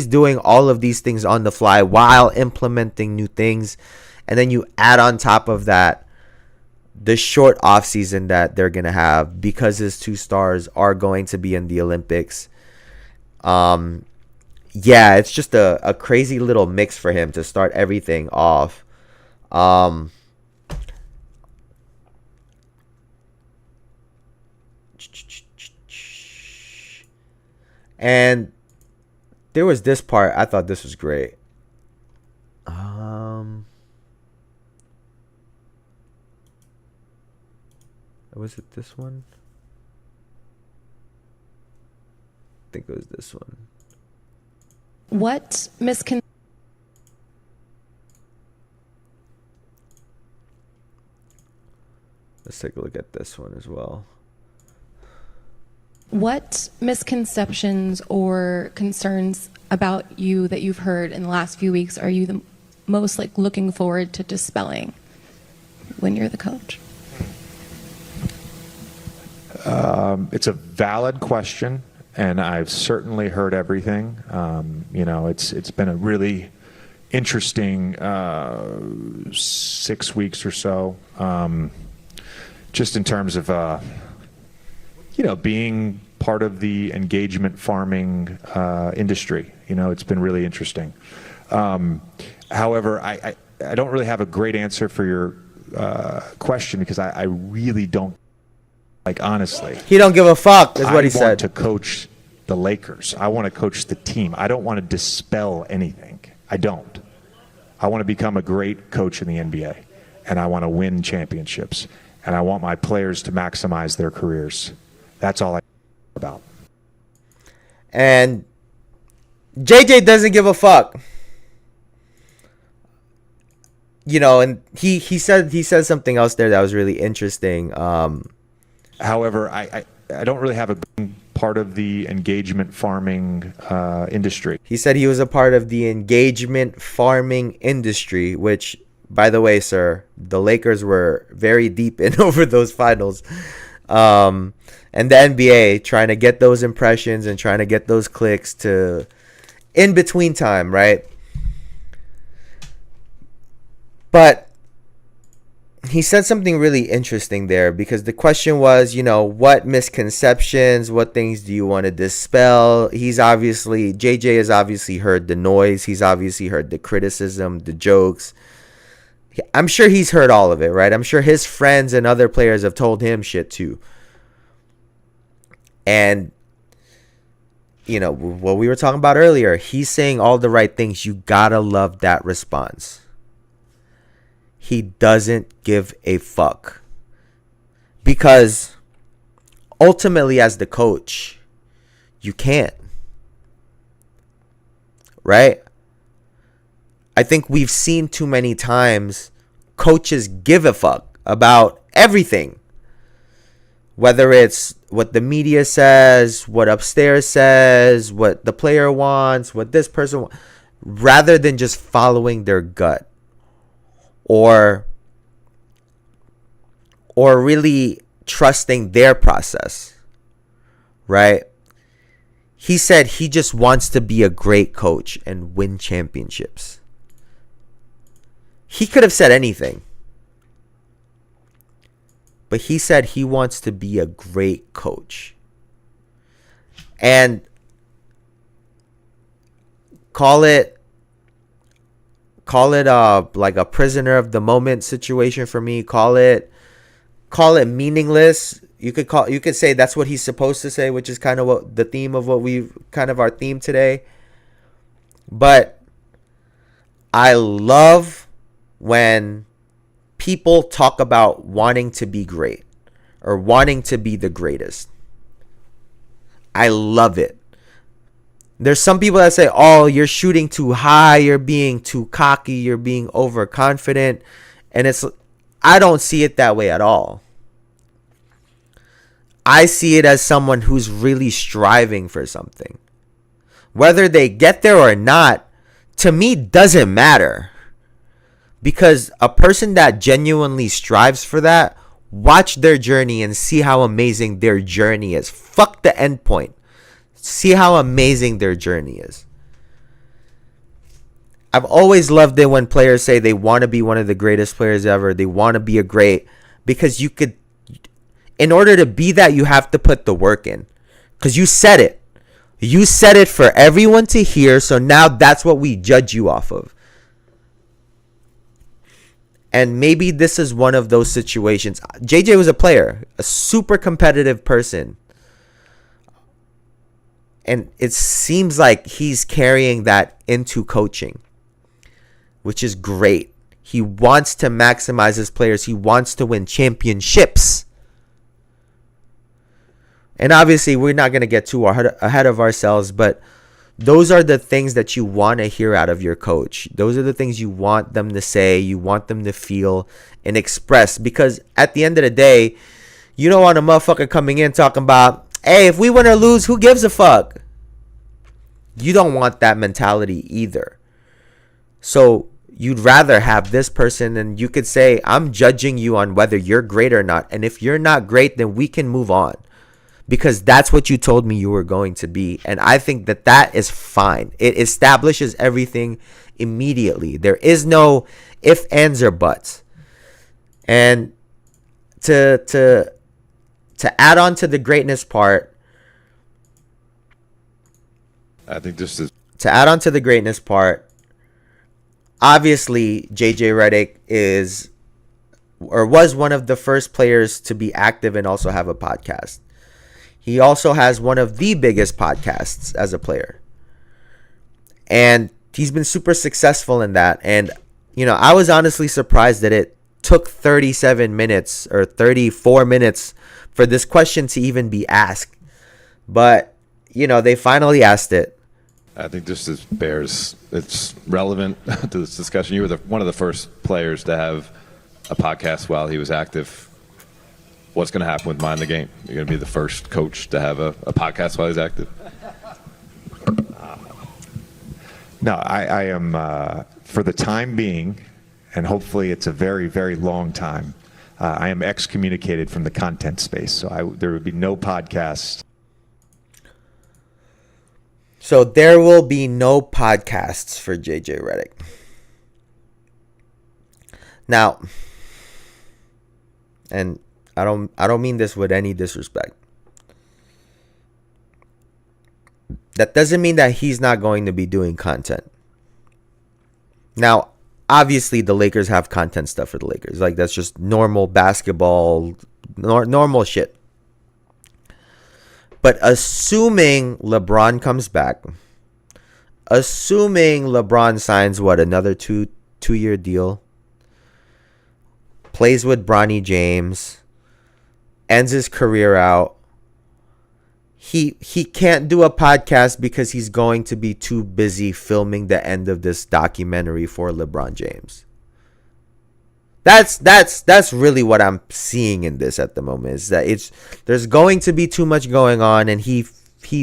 doing all of these things on the fly while implementing new things. And then you add on top of that the short off season that they're going to have because his 2 stars are going to be in the Olympics. Yeah, it's just a crazy little mix for him to start everything off. And there was this part. I thought this was great. Was it this one? I think it was this one. What misconceptions Let's take a look at this one as well. What misconceptions or concerns about you that you've heard in the last few weeks are you the most looking forward to dispelling when you're the coach? It's a valid question, and I've certainly heard everything. It's been a really interesting 6 weeks or so, just in terms of being part of the engagement farming industry. It's been really interesting. However, I don't really have a great answer for your question because I really don't. Honestly, he don't give a fuck, is what he said. I want to coach the Lakers. I want to coach the team. I don't want to dispel anything. I don't. I want to become a great coach in the NBA, and I want to win championships, and I want my players to maximize their careers. That's all I care about. And JJ doesn't give a fuck. And he said something else there that was really interesting. However, I don't really have a part of the engagement farming industry. He said he was a part of the engagement farming industry, which, by the way, sir, the Lakers were very deep in over those finals. And the NBA trying to get those impressions and trying to get those clicks to in between time, right? But he said something really interesting there because the question was, what misconceptions, what things do you want to dispel? JJ has obviously heard the noise. He's obviously heard the criticism, the jokes. I'm sure he's heard all of it, right? I'm sure his friends and other players have told him shit too. And, what we were talking about earlier, he's saying all the right things. You gotta love that response. He doesn't give a fuck. Because ultimately, as the coach, you can't. Right? I think we've seen too many times coaches give a fuck about everything. Whether it's what the media says, what upstairs says, what the player wants, what this person wants, rather than just following their gut. Or really trusting their process, right? He said he just wants to be a great coach and win championships. He could have said anything. But he said he wants to be a great coach. And call it like a prisoner of the moment situation for me. Call it meaningless. You could say that's what he's supposed to say, which is kind of what the theme of our theme today. But I love when people talk about wanting to be great or wanting to be the greatest. I love it. There's some people that say, oh, you're shooting too high, you're being too cocky, you're being overconfident. And I don't see it that way at all. I see it as someone who's really striving for something. Whether they get there or not, to me, doesn't matter. Because a person that genuinely strives for that, watch their journey and see how amazing their journey is. Fuck the end point. See how amazing their journey is. I've always loved it when players say they want to be one of the greatest players ever. They want to be a great, because in order to be that, you have to put the work in. Because you said it. You said it for everyone to hear, so now that's what we judge you off of. And maybe this is one of those situations. JJ was a player, a super competitive person. And it seems like he's carrying that into coaching, which is great. He wants to maximize his players. He wants to win championships. And obviously, we're not going to get too ahead of ourselves, but those are the things that you want to hear out of your coach. Those are the things you want them to say, you want them to feel and express. Because at the end of the day, you don't want a motherfucker coming in talking about, hey, if we win or lose, who gives a fuck? You don't want that mentality either. So you'd rather have this person, and you could say, I'm judging you on whether you're great or not. And if you're not great, then we can move on. Because that's what you told me you were going to be. And I think that is fine. It establishes everything immediately. There is no ifs, ands, or buts. And to add on to the greatness part, I think this is to add on to the greatness part, obviously JJ Redick was one of the first players to be active and also have a podcast. He also has one of the biggest podcasts as a player. And he's been super successful in that. And, I was honestly surprised that it took 37 minutes or 34 minutes for this question to even be asked. But, they finally asked it. I think it's relevant to this discussion. You were one of the first players to have a podcast while he was active. What's going to happen with Mind the Game? You're going to be the first coach to have a podcast while he's active? No, I am, for the time being, and hopefully it's a very, very long time, I am excommunicated from the content space. So there would be no podcast. So there will be no podcasts for JJ Redick. Now, and I don't mean this with any disrespect. That doesn't mean that he's not going to be doing content. Now, obviously the Lakers have content stuff for the Lakers. Like, that's just normal basketball, normal shit. But assuming LeBron comes back, assuming LeBron signs another two-year deal, plays with Bronny James, ends his career out, he can't do a podcast because he's going to be too busy filming the end of this documentary for LeBron James. That's really what I'm seeing in this at the moment, is that there's going to be too much going on, and he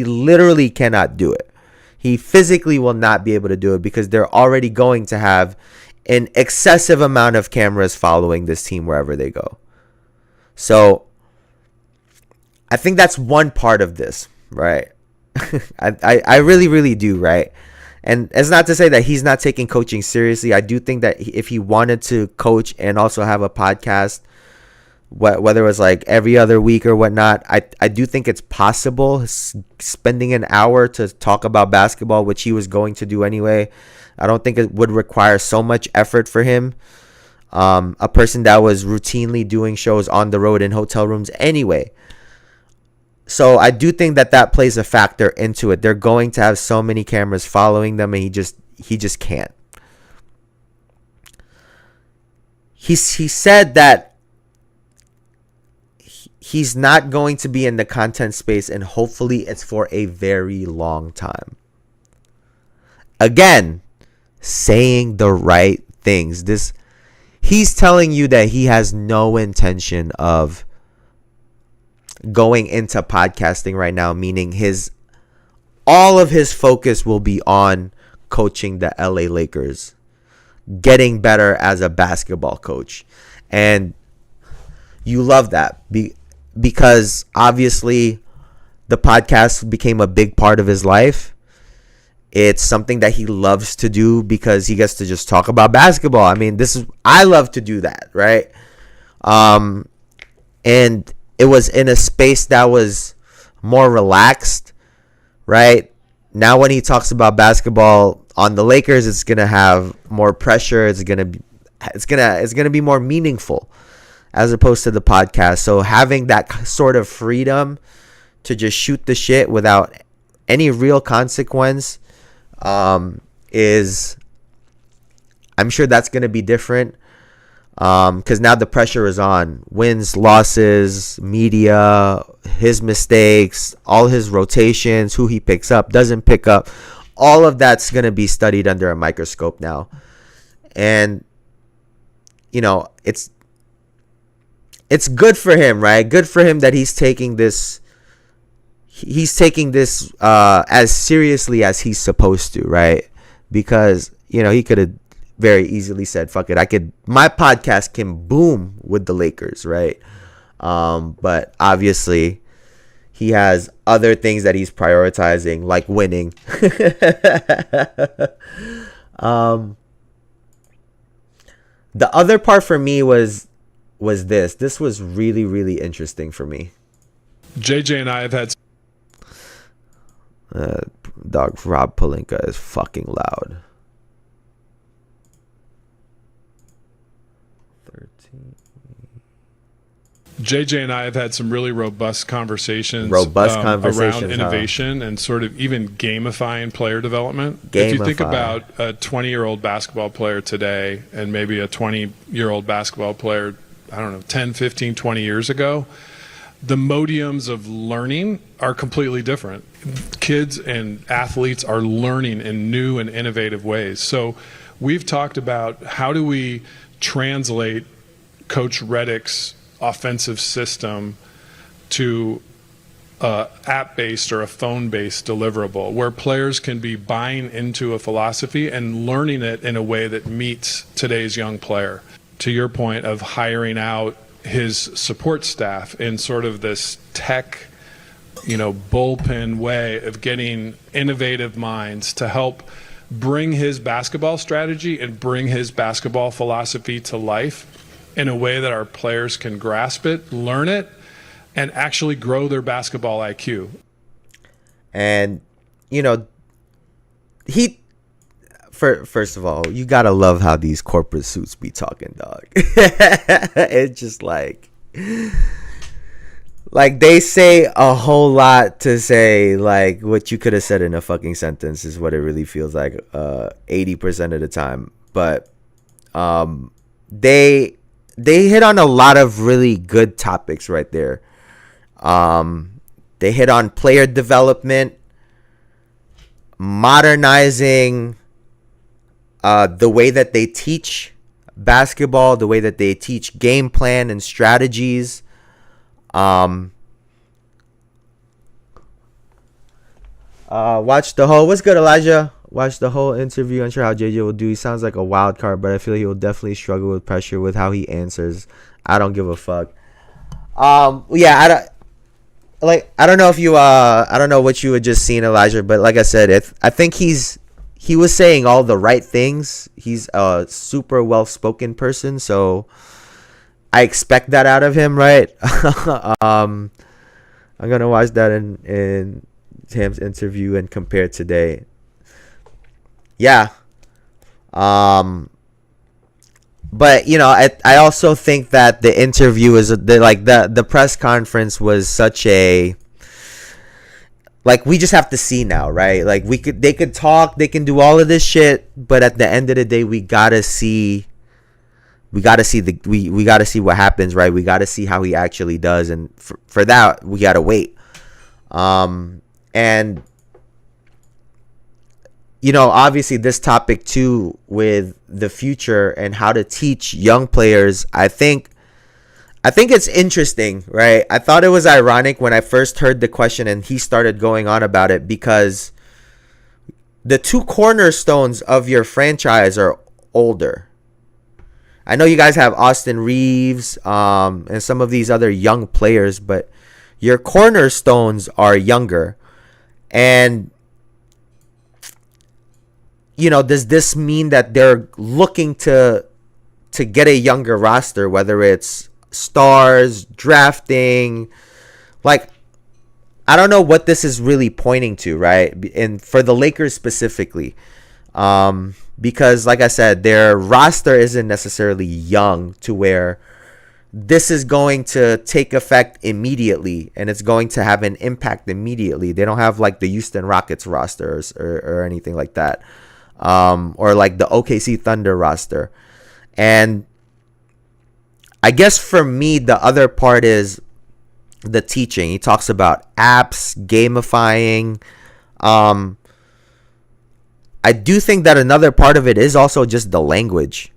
literally cannot do it. He physically will not be able to do it because they're already going to have an excessive amount of cameras following this team wherever they go. So I think that's one part of this, right? I really, really do, right? And it's not to say that he's not taking coaching seriously. I do think that if he wanted to coach and also have a podcast whether it was like every other week or whatnot. I do think it's possible spending an hour to talk about basketball, which he was going to do anyway. I don't think it would require so much effort for him. A person that was routinely doing shows on the road in hotel rooms anyway. So I do think that plays a factor into it. They're going to have so many cameras following them, and he just can't. He said that he's not going to be in the content space, and hopefully it's for a very long time. Again, saying the right things. He's telling you that he has no intention of going into podcasting right now, meaning all of his focus will be on coaching the LA Lakers, getting better as a basketball coach. And you love that because obviously the podcast became a big part of his life. It's something that he loves to do because he gets to just talk about basketball. I mean, I love to do that, right? And it was in a space that was more relaxed, right? Now when he talks about basketball on the Lakers, it's gonna have more pressure. It's gonna be more meaningful as opposed to the podcast. So having that sort of freedom to just shoot the shit without any real consequence is, I'm sure that's gonna be different. Because now the pressure is on. Wins, losses, media, his mistakes, all his rotations, who he picks up, doesn't pick up. All of that's going to be studied under a microscope now. And, you know, it's good for him, right? Good for him that he's taking this as seriously as he's supposed to, right? Because, you know, he could have very easily said, fuck it, my podcast can boom with the Lakers, right? But obviously he has other things that he's prioritizing, like winning. The other part for me was this was really, really interesting for me. JJ and I have had Dog Rob Pelinka is fucking loud. 13. JJ and I have had some really robust conversations around innovation and sort of even gamifying player development. If you think about a 20-year-old basketball player today and maybe a 20-year-old basketball player, I don't know, 10, 15, 20 years ago, the modiums of learning are completely different. Kids and athletes are learning in new and innovative ways. So we've talked about how do we translate Coach Redick's offensive system to a app-based or a phone-based deliverable where players can be buying into a philosophy and learning it in a way that meets today's young player. To your point of hiring out his support staff in sort of this tech, bullpen way of getting innovative minds to help bring his basketball strategy and bring his basketball philosophy to life in a way that our players can grasp it, learn it, and actually grow their basketball IQ. And, first of all, you gotta love how these corporate suits be talking, dog. It's just like they say a whole lot to say, like, what you could have said in a fucking sentence is what it really feels like 80% of the time. But they hit on a lot of really good topics right there. They hit on player development, modernizing the way that they teach basketball, the way that they teach game plan and strategies. Watch the whole, what's good, Elijah? Watch the whole interview. Unsure how JJ will do. He sounds like a wild card, but I feel he will definitely struggle with pressure with how he answers. I don't give a fuck. Yeah, I don't know if you I don't know what you had just seen, Elijah, but like I said, I think he was saying all the right things. He's a super well-spoken person, so I expect that out of him, right? I'm gonna watch that in Ham's interview and compare today. Yeah. But you know, I also think that the interview is the press conference was such a, like, we just have to see now, right? Like, they could talk, they can do all of this shit, but at the end of the day, we gotta see what happens, right? We gotta see how he actually does, and for that we gotta wait. And you know, obviously this topic too with the future and how to teach young players, I think it's interesting, right? I thought it was ironic when I first heard the question and he started going on about it, because the two cornerstones of your franchise are older. I know you guys have Austin Reeves and some of these other young players, but your cornerstones are younger. And you know, does this mean that they're looking to get a younger roster, whether it's stars, drafting? Like, I don't know what this is really pointing to, right? And for the Lakers specifically, because like I said, their roster isn't necessarily young to where this is going to take effect immediately and it's going to have an impact immediately. They don't have like the Houston Rockets rosters or anything like that. Or like the OKC Thunder roster. And I guess for me, the other part is the teaching. He talks about apps, gamifying. I do think that another part of it is also just the language,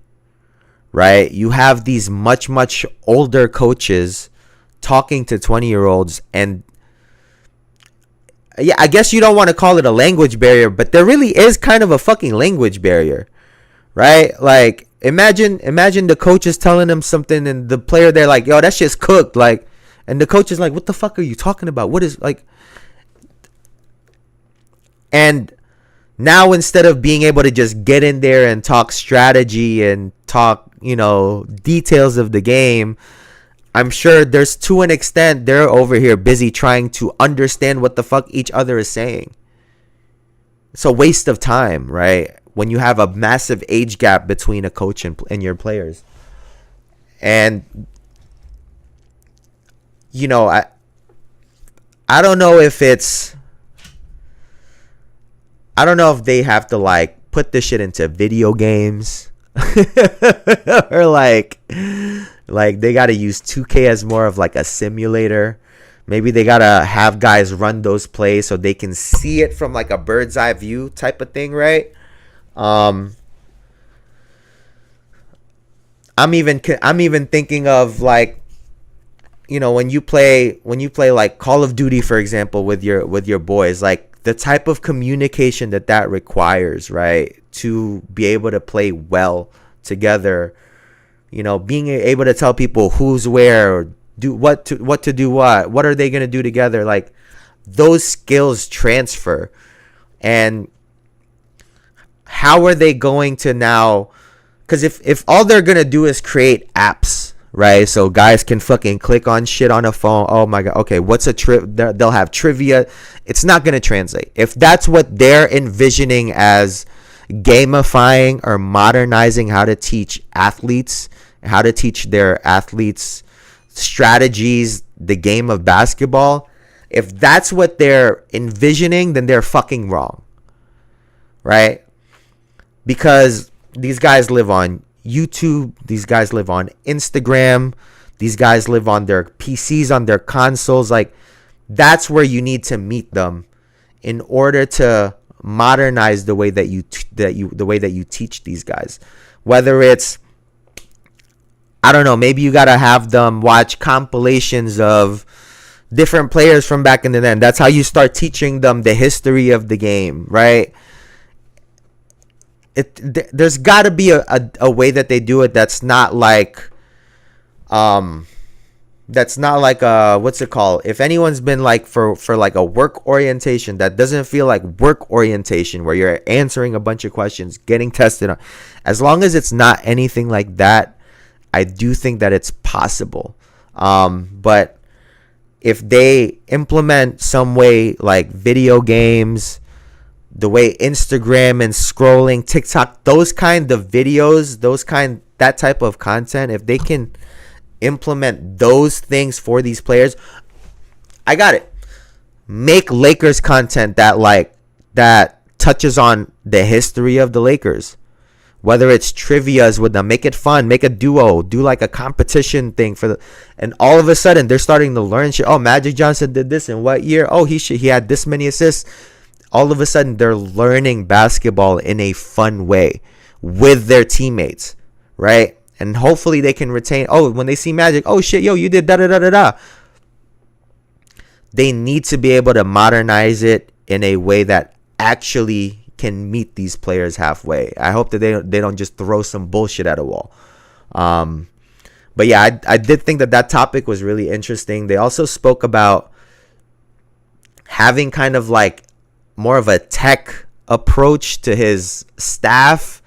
right? You have these much, much older coaches talking to 20-year-olds, and yeah, I guess you don't want to call it a language barrier, but there really is kind of a fucking language barrier, right? Like, imagine the coach is telling him something and the player, they're like, yo, that shit's cooked. Like, and the coach is like, what the fuck are you talking about? What is, like, and now instead of being able to just get in there and talk strategy and talk, you know, details of the game, I'm sure there's, to an extent, they're over here busy trying to understand what the fuck each other is saying. It's a waste of time, right? When you have a massive age gap between a coach and your players. And, you know, I don't know if it's, I don't know if they have to like put this shit into video games or like they got to use 2K as more of like a simulator. Maybe they got to have guys run those plays so they can see it from like a bird's eye view type of thing, right? I'm even thinking of like, you know, when you play like Call of Duty, for example, with your boys, like the type of communication that requires, right, to be able to play well together. You know, being able to tell people who's where, or do what to do, what are they going to do together, like those skills transfer. And how are they going to now, because if all they're going to do is create apps, right, so guys can fucking click on shit on a phone, oh my god, okay, what's a they'll have trivia, it's not going to translate. If that's what they're envisioning as gamifying or modernizing how to teach athletes, how to teach their athletes strategies, the game of basketball, if that's what they're envisioning, then they're fucking wrong, right? Because these guys live on YouTube, these guys live on Instagram, these guys live on their PCs, on their consoles. Like, that's where you need to meet them in order to modernize the way that you teach these guys. Whether it's, I don't know, maybe you gotta have them watch compilations of different players from back in the day. That's how you start teaching them the history of the game, right? There's got to be a way that they do it that's not like what's it called? If anyone's been like for like a work orientation, that doesn't feel like work orientation where you're answering a bunch of questions, getting tested on. As long as it's not anything like that, I do think that it's possible. But if they implement some way like video games, the way Instagram and scrolling, TikTok, those kind of videos, that type of content, if they can implement those things for these players, I got it. Make Lakers content that touches on the history of the Lakers. Whether it's trivias with them, make it fun, make a duo, do like a competition thing and all of a sudden they're starting to learn shit. Oh, Magic Johnson did this in what year? Oh, he had this many assists. All of a sudden they're learning basketball in a fun way with their teammates, right? And hopefully they can retain. Oh, when they see Magic, oh shit, yo, you did da da da da da. They need to be able to modernize it in a way that actually can meet these players halfway. I hope that they don't just throw some bullshit at a wall. But yeah, I did think that topic was really interesting. They also spoke about having kind of like more of a tech approach to his staff,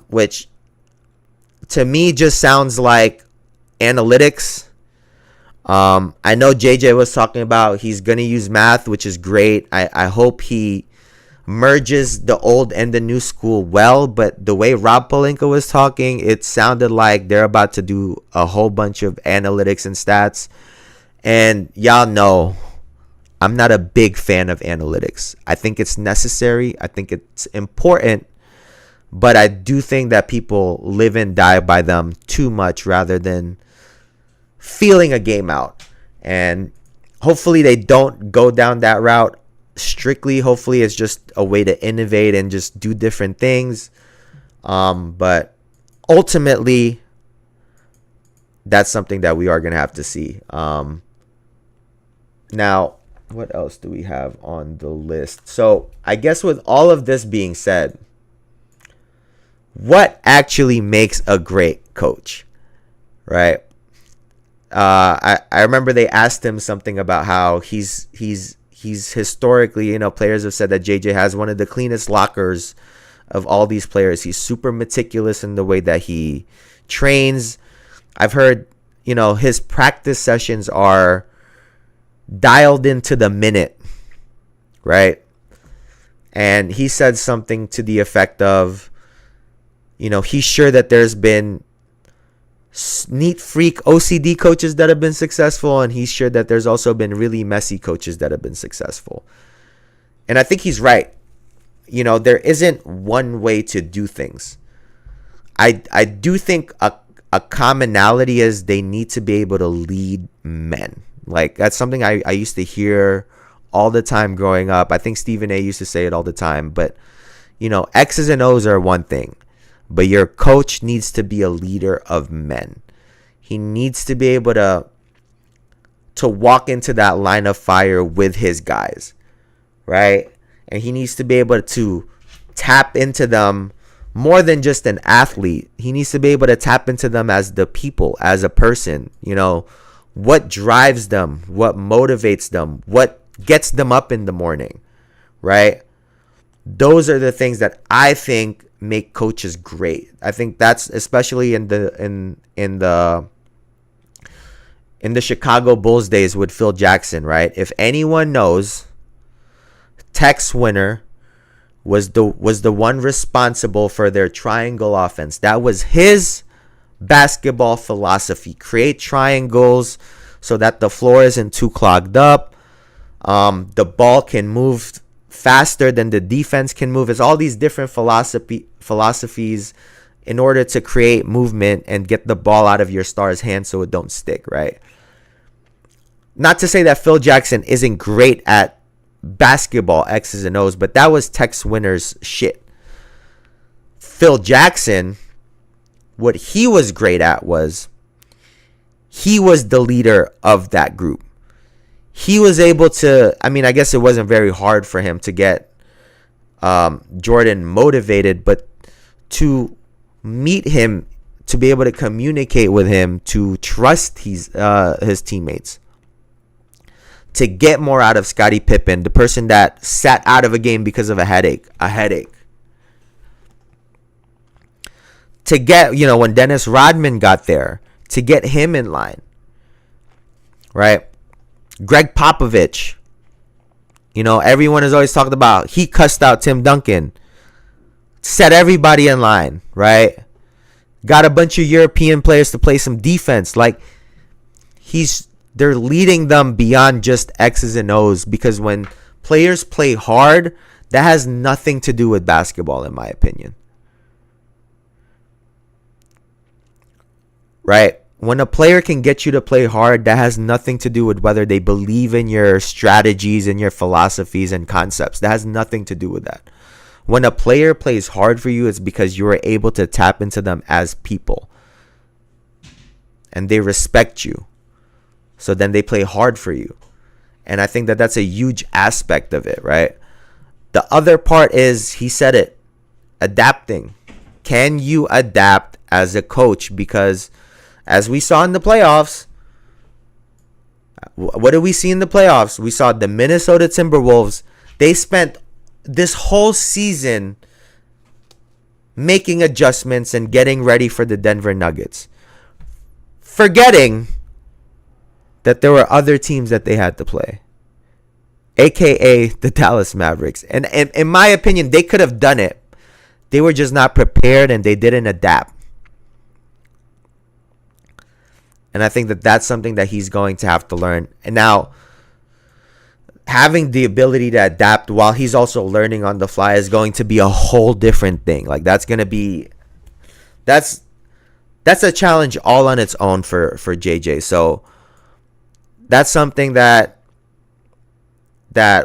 which to me just sounds like analytics. I know JJ was talking about he's going to use math, which is great. I hope he merges the old and the new school well, but the way Rob Pelinka was talking, it sounded like they're about to do a whole bunch of analytics and stats. And y'all know I'm not a big fan of analytics. I think it's necessary. I think it's important. But I do think that people live and die by them too much rather than feeling a game out. And hopefully they don't go down that route strictly. Hopefully it's just a way to innovate and just do different things. But ultimately, that's something that we are going to have to see. Now, what else do we have on the list? So I guess with all of this being said, what actually makes a great coach, right? I remember they asked him something about how he's historically, players have said that JJ has one of the cleanest lockers of all these players. He's super meticulous in the way that he trains. I've heard, his practice sessions are dialed into the minute, right? And he said something to the effect of, he's sure that there's been neat freak OCD coaches that have been successful, and he's sure that there's also been really messy coaches that have been successful. And I think he's right. There isn't one way to do things. I do think a commonality is they need to be able to lead men. Like, that's something I used to hear all the time growing up. I think Stephen A used to say it all the time. But, X's and O's are one thing. But your coach needs to be a leader of men. He needs to be able to walk into that line of fire with his guys, right? And he needs to be able to tap into them more than just an athlete. He needs to be able to tap into them as the people, as a person. What drives them, what motivates them, what gets them up in the morning, right? Those are the things that I think make coaches great. I think that's especially in the Chicago Bulls days with Phil Jackson, right? If anyone knows, Tex Winter was the one responsible for their triangle offense. That was his basketball philosophy. Create triangles so that the floor isn't too clogged up. The ball can move faster than the defense can move. It's all these different philosophies in order to create movement and get the ball out of your star's hands so it don't stick, right? Not to say that Phil Jackson isn't great at basketball, X's and O's, but that was Tex Winter's shit. Phil Jackson, what he was great at was he was the leader of that group. He was able to, I guess it wasn't very hard for him to get Jordan motivated, but to meet him, to be able to communicate with him, to trust his teammates, to get more out of Scottie Pippen, the person that sat out of a game because of a headache. to get, when Dennis Rodman got there, to get him in line, right? Greg Popovich, everyone has always talked about, he cussed out Tim Duncan, set everybody in line, right? Got a bunch of European players to play some defense. Like, they're leading them beyond just X's and O's, because when players play hard, that has nothing to do with basketball, in my opinion. Right? When a player can get you to play hard, that has nothing to do with whether they believe in your strategies and your philosophies and concepts. That has nothing to do with that. When a player plays hard for you, it's because you are able to tap into them as people. And they respect you. So then they play hard for you. And I think that that's a huge aspect of it, right? The other part is, he said it, adapting. Can you adapt as a coach? Because as we saw in the playoffs, what did we see in the playoffs? We saw the Minnesota Timberwolves. They spent this whole season making adjustments and getting ready for the Denver Nuggets, forgetting that there were other teams that they had to play, aka the Dallas Mavericks. And in my opinion, they could have done it. They were just not prepared, and they didn't adapt. And I think that that's something that he's going to have to learn. And now, having the ability to adapt while he's also learning on the fly is going to be a whole different thing. Like, that's going to be, that's a challenge all on its own for JJ. So that's something that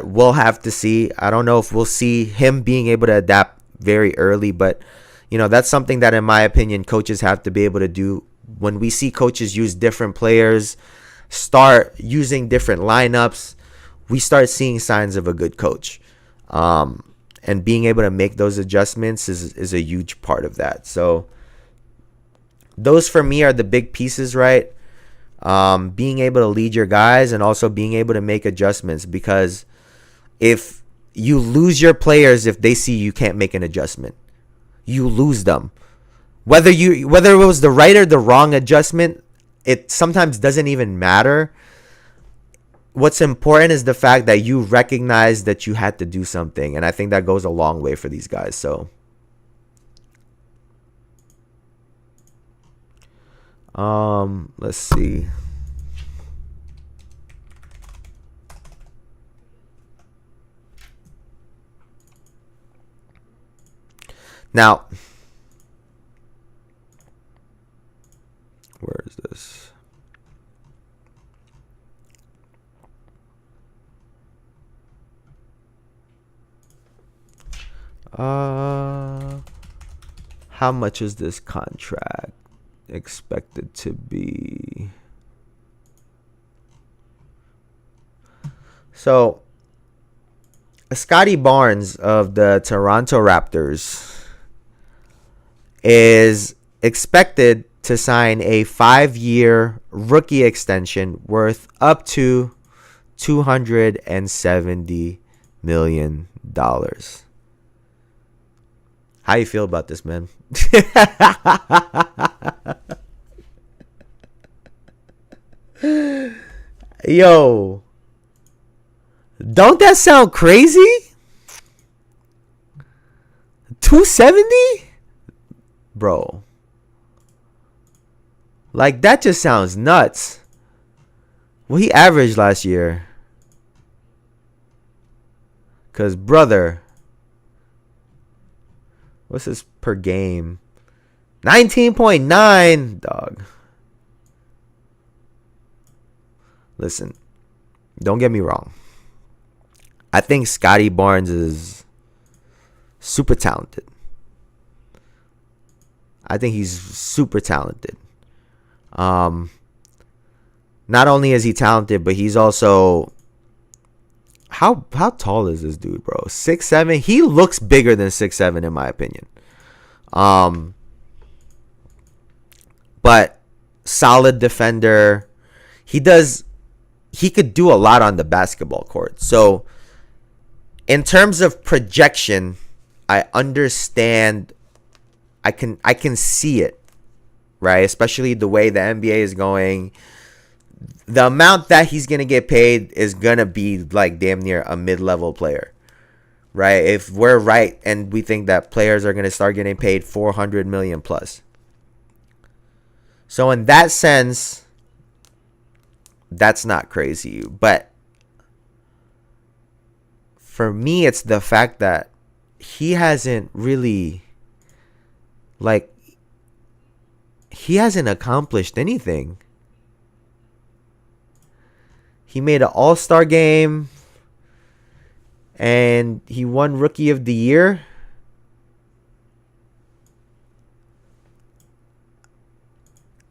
we'll have to see. I don't know if we'll see him being able to adapt very early, but that's something that, in my opinion, coaches have to be able to do. When we see coaches use different players, start using different lineups, we start seeing signs of a good coach. And being able to make those adjustments is a huge part of that. So those for me are the big pieces, right? Being able to lead your guys and also being able to make adjustments, because if you lose your players, if they see you can't make an adjustment, you lose them. Whether it was the right or the wrong adjustment, it sometimes doesn't even matter. What's important is the fact that you recognize that you had to do something, and I think that goes a long way for these guys. So let's see. Now, where is this? How much is this contract expected to be? So, Scotty Barnes of the Toronto Raptors is expected to sign a 5-year rookie extension worth up to $270 million. How you feel about this, man? Yo, don't that sound crazy? 270? Bro. Like, that just sounds nuts. What he averaged last year. Because, brother, what's this per game? 19.9, dog. Listen, don't get me wrong. I think Scotty Barnes is super talented. I think he's super talented. Not only is he talented, but he's also, how tall is this dude, bro? 6'7". He looks bigger than 6'7", in my opinion. But solid defender. He could do a lot on the basketball court. So in terms of projection, I understand I can see it, right? Especially the way the NBA is going. The amount that he's going to get paid is going to be like damn near a mid-level player, right? If we're right and we think that players are going to start getting paid $400 million plus. So in that sense, that's not crazy. But for me, it's the fact that he hasn't really, like, he hasn't accomplished anything. He made an all-star game and he won Rookie of the Year.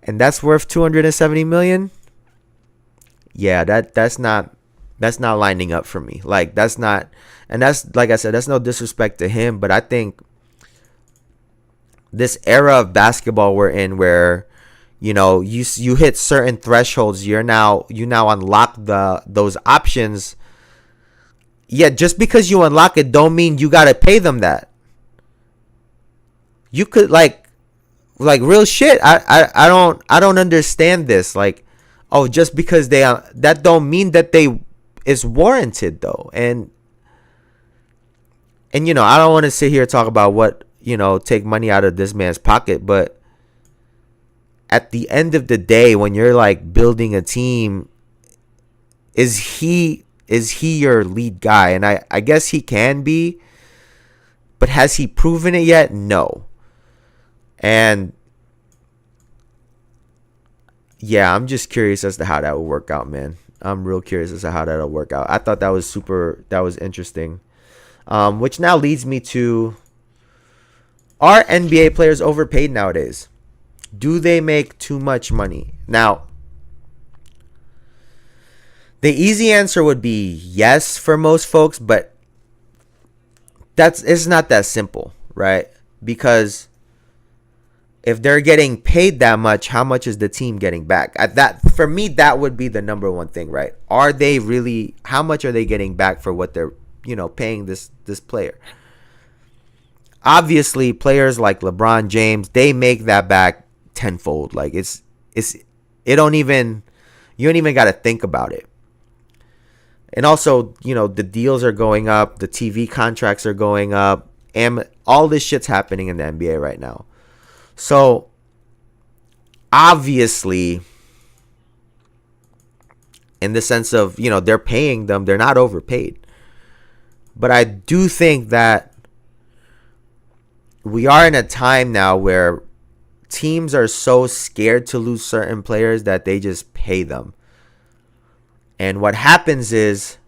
And that's worth $270 million. Yeah, that's not lining up for me. Like, that's not, and that's, like I said, that's no disrespect to him, but I think this era of basketball we're in, where you hit certain thresholds, you now unlock those options. Yeah, just because you unlock it don't mean you gotta pay them that. You could like real shit. I don't understand this. Like, oh, just because they that don't mean that they is warranted though. And I don't want to sit here and talk about what, take money out of this man's pocket, but at the end of the day, when you're like building a team, is he your lead guy? And I guess he can be, but has he proven it yet? No. And yeah, I'm just curious as to how that will work out, man. I'm real curious as to how that'll work out. I thought that was interesting. Which now leads me to, are NBA players overpaid nowadays? Do they make too much money? Now, the easy answer would be yes for most folks, but it's not that simple, right? Because if they're getting paid that much, how much is the team getting back? For me, that would be the number one thing, right? Are they really, how much are they getting back for what they're, paying this player? Obviously, players like LeBron James, they make that back tenfold. Like, you don't even got to think about it. And also, the deals are going up, the TV contracts are going up, and all this shit's happening in the NBA right now. So, obviously, in the sense of, they're paying them, they're not overpaid. But I do think that we are in a time now where teams are so scared to lose certain players that they just pay them. And what happens is,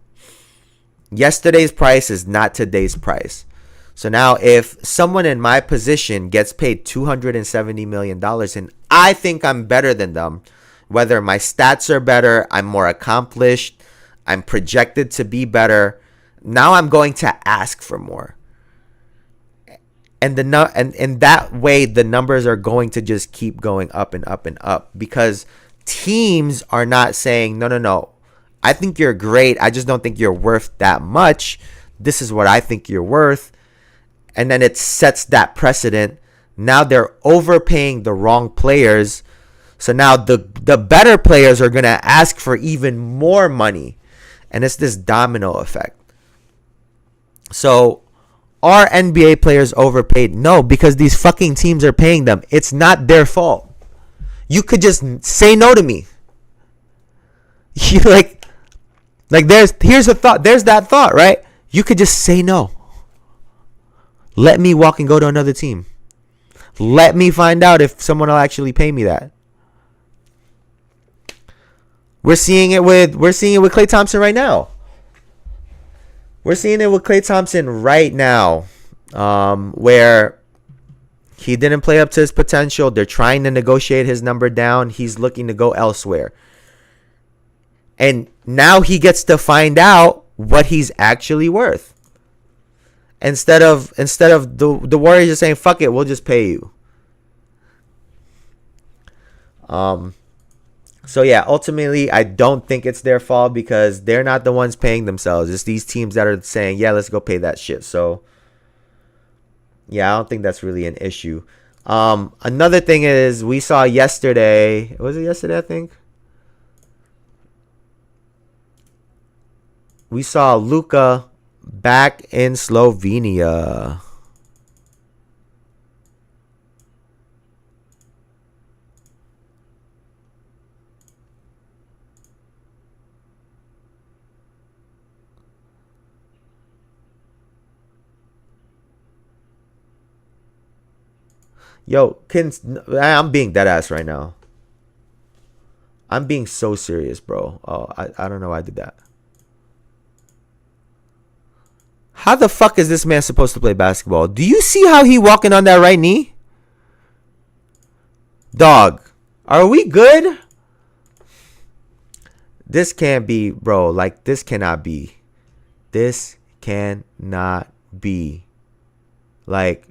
yesterday's price is not today's price. So now if someone in my position gets paid $270 million and I think I'm better than them, whether my stats are better, I'm more accomplished, I'm projected to be better, now I'm going to ask for more. And that way the numbers are going to just keep going up and up and up, because teams are not saying, no, I think you're great, I just don't think you're worth that much. This is what I think you're worth. And then it sets that precedent. Now they're overpaying the wrong players. So now the better players are going to ask for even more money. And it's this domino effect. So are NBA players overpaid? No, because these fucking teams are paying them. It's not their fault. You could just say no to me. You here's a thought. There's that thought, right? You could just say no. Let me walk and go to another team. Let me find out if someone will actually pay me that. We're seeing it with Klay Thompson right now. Where he didn't play up to his potential. They're trying to negotiate his number down. He's looking to go elsewhere. And now he gets to find out what he's actually worth. Instead of the Warriors just saying, fuck it, we'll just pay you. So yeah, ultimately, I don't think it's their fault, because they're not the ones paying themselves. It's these teams that are saying, yeah, let's go pay that shit. So yeah, I don't think that's really an issue. Another thing is we saw yesterday. Was it yesterday? I think we saw Luka back in Slovenia. Yo, I'm being dead ass right now. I'm being so serious, bro. Oh, I don't know why I did that. How the fuck is this man supposed to play basketball? Do you see how he walking on that right knee? Dog, are we good? This can't be, bro. Like, this cannot be. This cannot be. Like,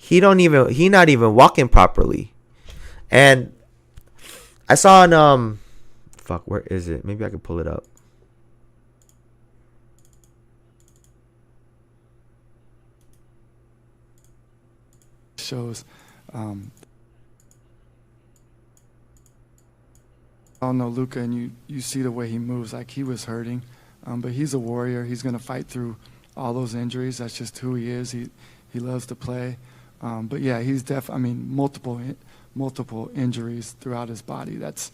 he not even walking properly. And I saw on fuck, where is it? Maybe I can pull it up. Shows I don't know Luka, and you see the way he moves, like he was hurting, but he's a warrior. He's going to fight through all those injuries. That's just who he is. He loves to play. But yeah, he's multiple injuries throughout his body. That's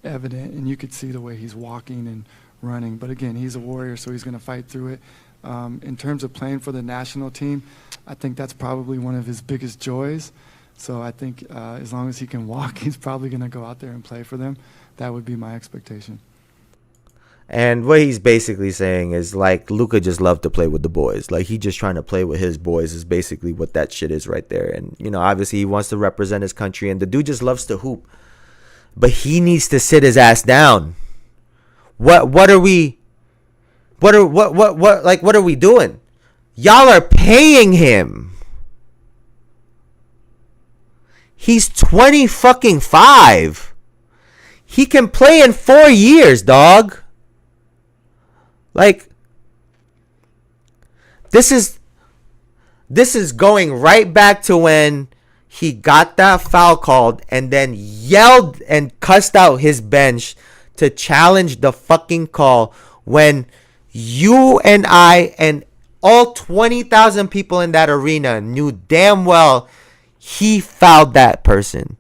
evident, and you could see the way he's walking and running. But again, he's a warrior, so he's going to fight through it. In terms of playing for the national team, I think that's probably one of his biggest joys. So I think as long as he can walk, he's probably going to go out there and play for them. That would be my expectation. And what he's basically saying is, like, Luka just loved to play with the boys. Like, he just trying to play with his boys is basically what that shit is right there. And, you know, obviously he wants to represent his country, and the dude just loves to hoop. But he needs to sit his ass down. What are we doing? Y'all are paying him. He's 25. He can play in 4 years, dog. Like, this is going right back to when he got that foul called and then yelled and cussed out his bench to challenge the fucking call, when you and I and all 20,000 people in that arena knew damn well he fouled that person.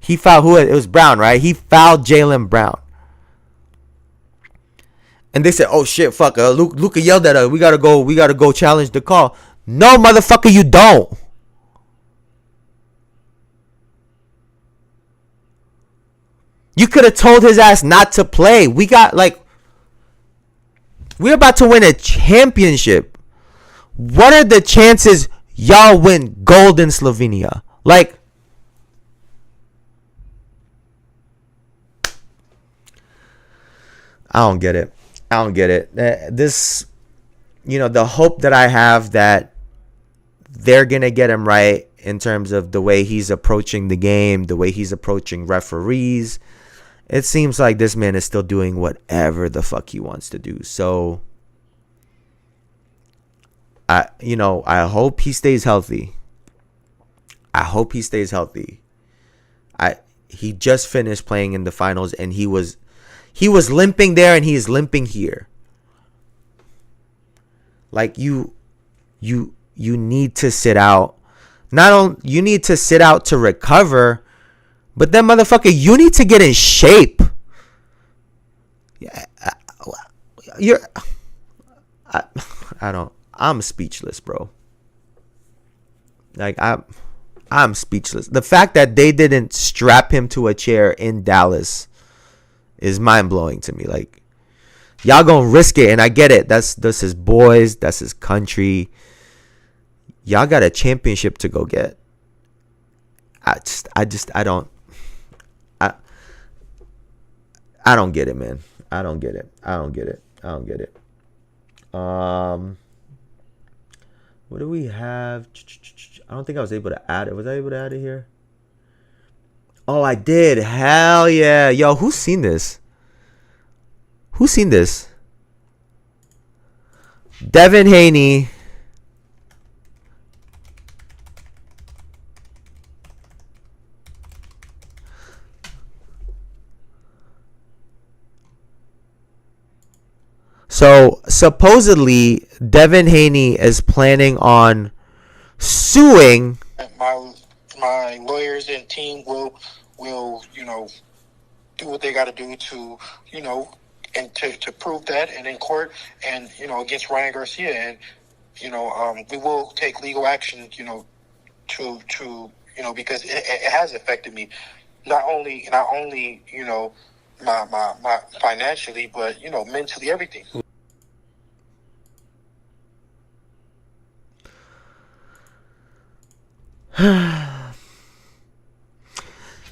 He fouled who? It was Brown, right? He fouled Jaylen Brown. And they said, "Oh shit, fuck, Luka yelled at us. We gotta go challenge the call." No, motherfucker, you don't. You could have told his ass not to play. We're about to win a championship. What are the chances y'all win gold in Slovenia? Like, I don't get it. This, the hope that I have that they're going to get him right in terms of the way he's approaching the game, the way he's approaching referees. It seems like this man is still doing whatever the fuck he wants to do. So, I hope he stays healthy. He just finished playing in the finals, and he was limping there, and he is limping here. Like, you need to sit out. Not only you need to sit out to recover, but then, motherfucker, you need to get in shape. I'm speechless, bro. Like, I'm speechless. The fact that they didn't strap him to a chair in Dallas is mind-blowing to me. Like, y'all gonna risk it, and I get it. That's his boys. That's his country. Y'all got a championship to go get. I don't get it, man. I don't get it. What do we have? I don't think I was able to add it. Was I able to add it here? Oh, I did. Hell yeah. Yo, who's seen this? Devin Haney So supposedly Devin Haney is planning on suing. My lawyers and team will do what they got to do to and to prove that, and in court, and against Ryan Garcia, and we will take legal action to because it has affected me, not only my financially, but mentally, everything.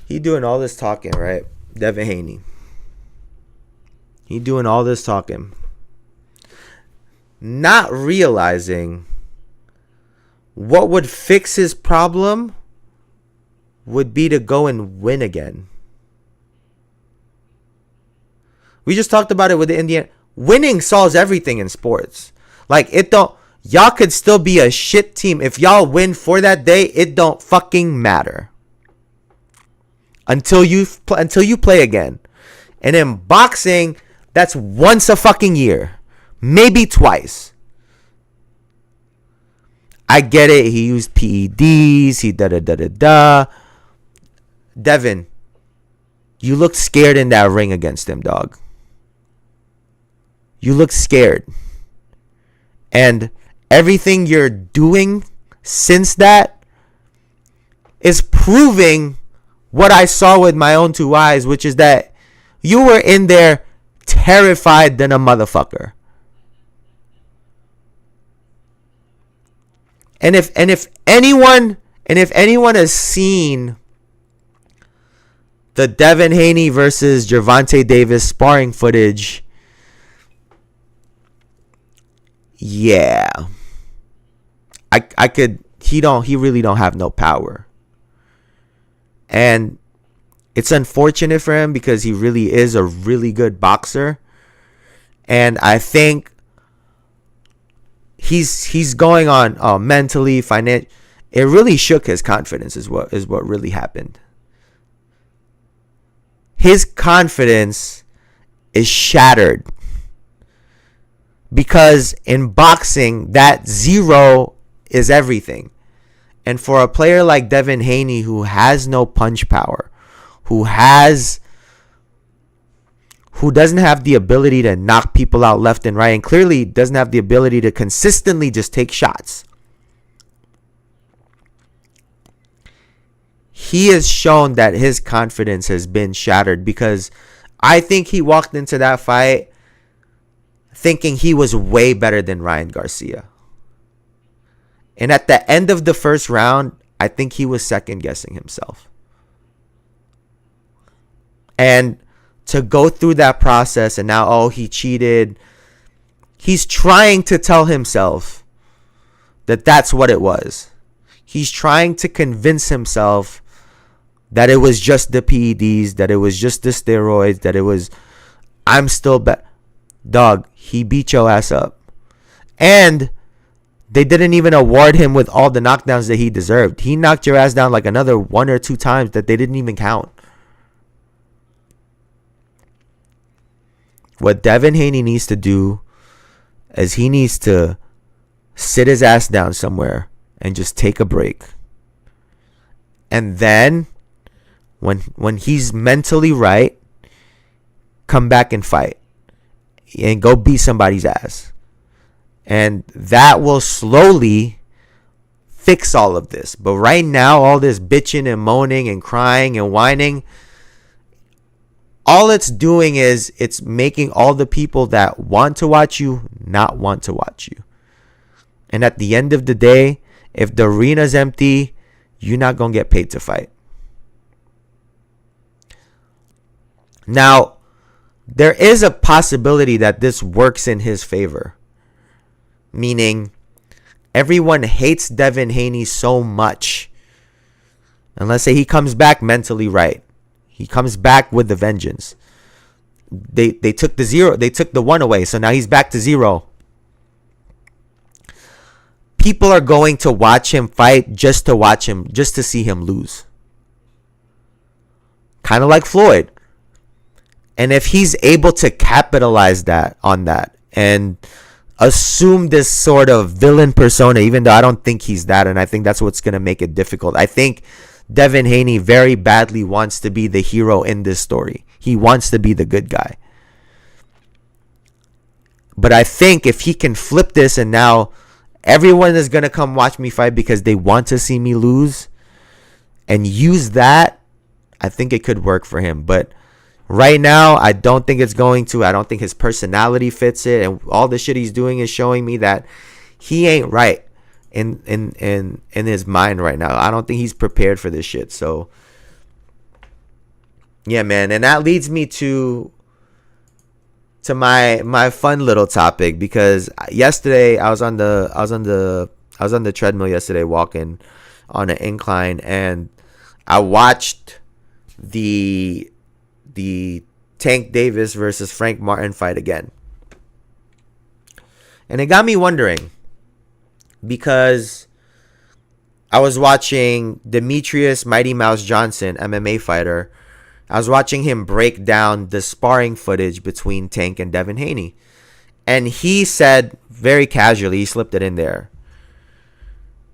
He doing all this talking, right? Devin Haney. He doing all this talking, not realizing what would fix his problem would be to go and win again. We just talked about it with the Indiana. Winning solves everything in sports. Like, it don't. Y'all could still be a shit team. If y'all win for that day, it don't fucking matter. Until you play again. And in boxing, that's once a fucking year. Maybe twice. I get it. He used PEDs. He da-da-da-da-da. Devin, you looked scared in that ring against him, dog. You look scared. And everything you're doing since that is proving what I saw with my own two eyes, which is that you were in there terrified than a motherfucker. And if anyone has seen the Devin Haney versus Gervonta Davis sparring footage, yeah, he really don't have no power. And it's unfortunate for him because he really is a really good boxer. And I think he's going on mentally, financially. It really shook his confidence is what really happened. His confidence is shattered. Because in boxing, that zero is everything. And for a player like Devin Haney, who has no punch power, who doesn't have the ability to knock people out left and right, and clearly doesn't have the ability to consistently just take shots, he has shown that his confidence has been shattered. Because I think he walked into that fight thinking he was way better than Ryan Garcia. And at the end of the first round, I think he was second guessing himself. And to go through that process and now, he cheated. He's trying to tell himself that that's what it was. He's trying to convince himself that it was just the PEDs, that it was just the steroids, that it was, I'm still better. Dog, he beat your ass up. And they didn't even award him with all the knockdowns that he deserved. He knocked your ass down like another 1 or 2 times that they didn't even count. What Devin Haney needs to do is he needs to sit his ass down somewhere and just take a break. And then when he's mentally right, come back and fight. And go beat somebody's ass. And that will slowly fix all of this. But right now, all this bitching and moaning and crying and whining, all it's doing is it's making all the people that want to watch you not want to watch you. And at the end of the day, if the arena's empty, you're not going to get paid to fight. Now, there is a possibility that this works in his favor. Meaning, everyone hates Devin Haney so much. And let's say he comes back mentally right. He comes back with the vengeance. They took the 0. They took the 1 away. So now he's back to 0. People are going to watch him fight just to watch him, just to see him lose. Kind of like Floyd. And if he's able to capitalize on that and assume this sort of villain persona, even though I don't think he's that, and I think that's what's going to make it difficult. I think Devin Haney very badly wants to be the hero in this story. He wants to be the good guy. But I think if he can flip this and now everyone is going to come watch me fight because they want to see me lose and use that, I think it could work for him. But right now, I don't think it's going to. I don't think his personality fits it. And all the shit he's doing is showing me that he ain't right in his mind right now. I don't think he's prepared for this shit. So, yeah, man. And that leads me to my fun little topic, because yesterday I was on the treadmill yesterday, walking on an incline, and I watched the Tank Davis versus Frank Martin fight again. And it got me wondering, because I was watching Demetrius Mighty Mouse Johnson, MMA fighter. I was watching him break down the sparring footage between Tank and Devin Haney. And he said very casually, he slipped it in there,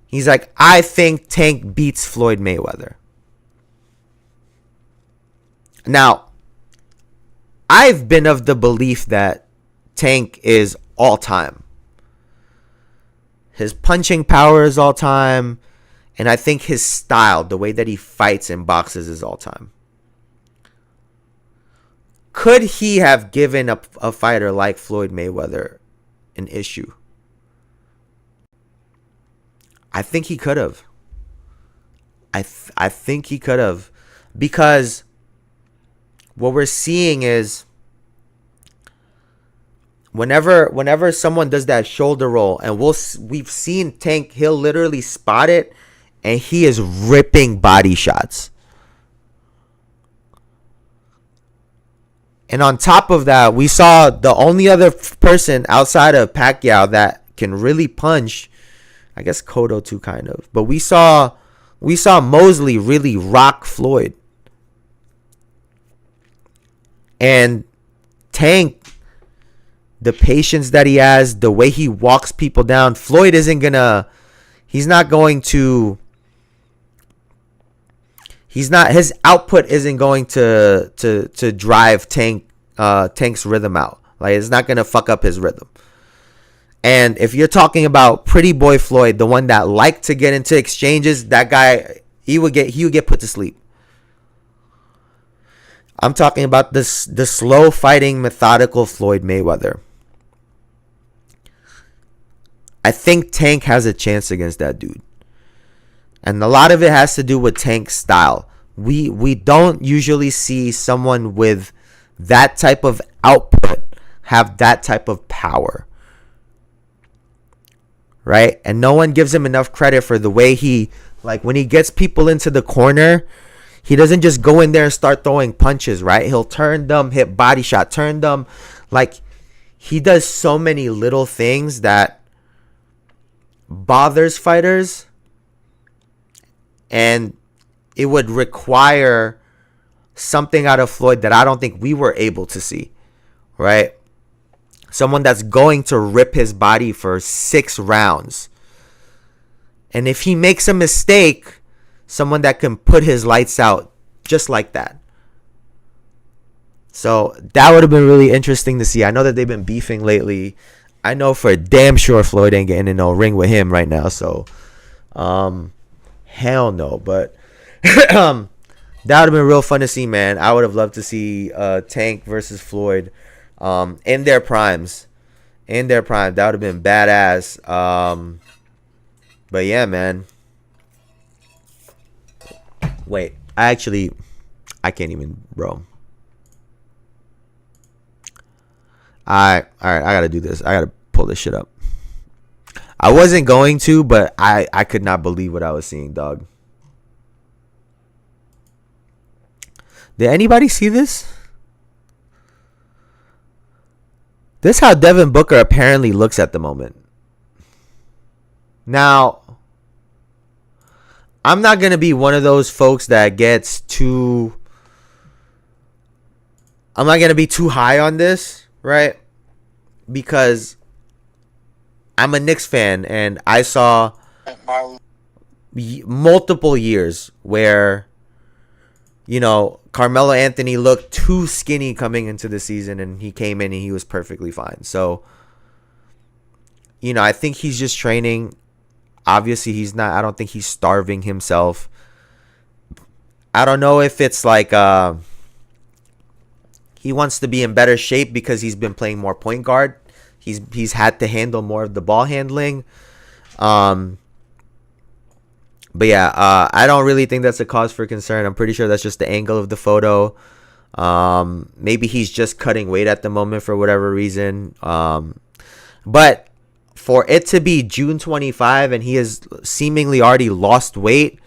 he's like, I think Tank beats Floyd Mayweather. Now, I've been of the belief that Tank is all time. His punching power is all time. And I think his style, the way that he fights and boxes, is all time. Could he have given a fighter like Floyd Mayweather an issue? I think he could have. I think he could have. Because what we're seeing is whenever someone does that shoulder roll, and we've seen Tank, he'll literally spot it and he is ripping body shots. And on top of that, we saw the only other person outside of Pacquiao that can really punch, I guess Cotto too, kind of. But we saw Mosley really rock Floyd. And Tank, the patience that he has, the way he walks people down, Floyd his output isn't going to drive Tank's rhythm out. Like, it's not gonna fuck up his rhythm. And if you're talking about Pretty Boy Floyd, the one that liked to get into exchanges, that guy, he would get put to sleep. I'm talking about the slow fighting, methodical Floyd Mayweather. I think Tank has a chance against that dude. And a lot of it has to do with Tank's style. We don't usually see someone with that type of output have that type of power. Right? And no one gives him enough credit for the way he, like, when he gets people into the corner, he doesn't just go in there and start throwing punches, right? He'll turn them, hit body shot, turn them. Like, he does so many little things that bothers fighters. And it would require something out of Floyd that I don't think we were able to see, right? Someone that's going to rip his body for 6 rounds. And if he makes a mistake, someone that can put his lights out just like that. So that would have been really interesting to see. I know that they've been beefing lately. I know for damn sure Floyd ain't getting in no ring with him right now. So, hell no. But that would have been real fun to see, man. I would have loved to see Tank versus Floyd in their primes. In their prime. That would have been badass. But yeah, man. Wait. I can't even, bro. Alright, I gotta do this. I gotta pull this shit up. I wasn't going to, but I could not believe what I was seeing, dog. Did anybody see this? This is how Devin Booker apparently looks at the moment. Now, I'm not going to be one of those folks that gets too... I'm not going to be too high on this, right? because I'm a Knicks fan, and I saw multiple years where, you know, Carmelo Anthony looked too skinny coming into the season, and he came in and he was perfectly fine. So, you know, I think he's just training. Obviously, I don't think he's starving himself. I don't know if it's like he wants to be in better shape because he's been playing more point guard. He's had to handle more of the ball handling. But yeah, I don't really think that's a cause for concern. I'm pretty sure that's just the angle of the photo. Maybe he's just cutting weight at the moment for whatever reason. But for it to be June 25 and he has seemingly already lost weight,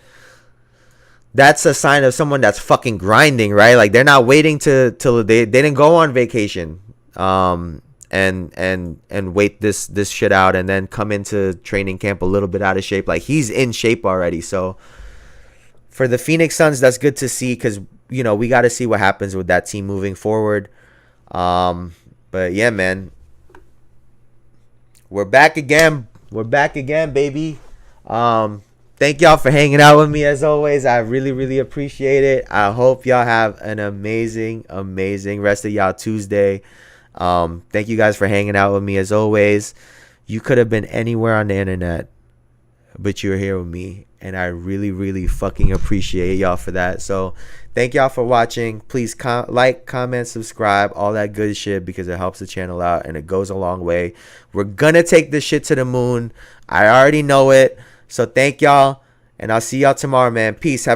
that's a sign of someone that's fucking grinding, right? Like, they're not waiting till they didn't go on vacation. And wait this shit out and then come into training camp a little bit out of shape. Like, he's in shape already. So for the Phoenix Suns, that's good to see, because, you know, we got to see what happens with that team moving forward. But yeah, man, we're back again, baby. Thank y'all for hanging out with me as always. I really, really appreciate it. I hope y'all have an amazing rest of y'all Tuesday. Thank you guys for hanging out with me as always. You could have been anywhere on the internet, but you're here with me, and I really, really fucking appreciate y'all for that. So thank y'all for watching. Please like, comment, subscribe, all that good shit, because it helps the channel out and it goes a long way. We're gonna take this shit to the moon. I already know it. So thank y'all, and I'll see y'all tomorrow, man. Peace. Have a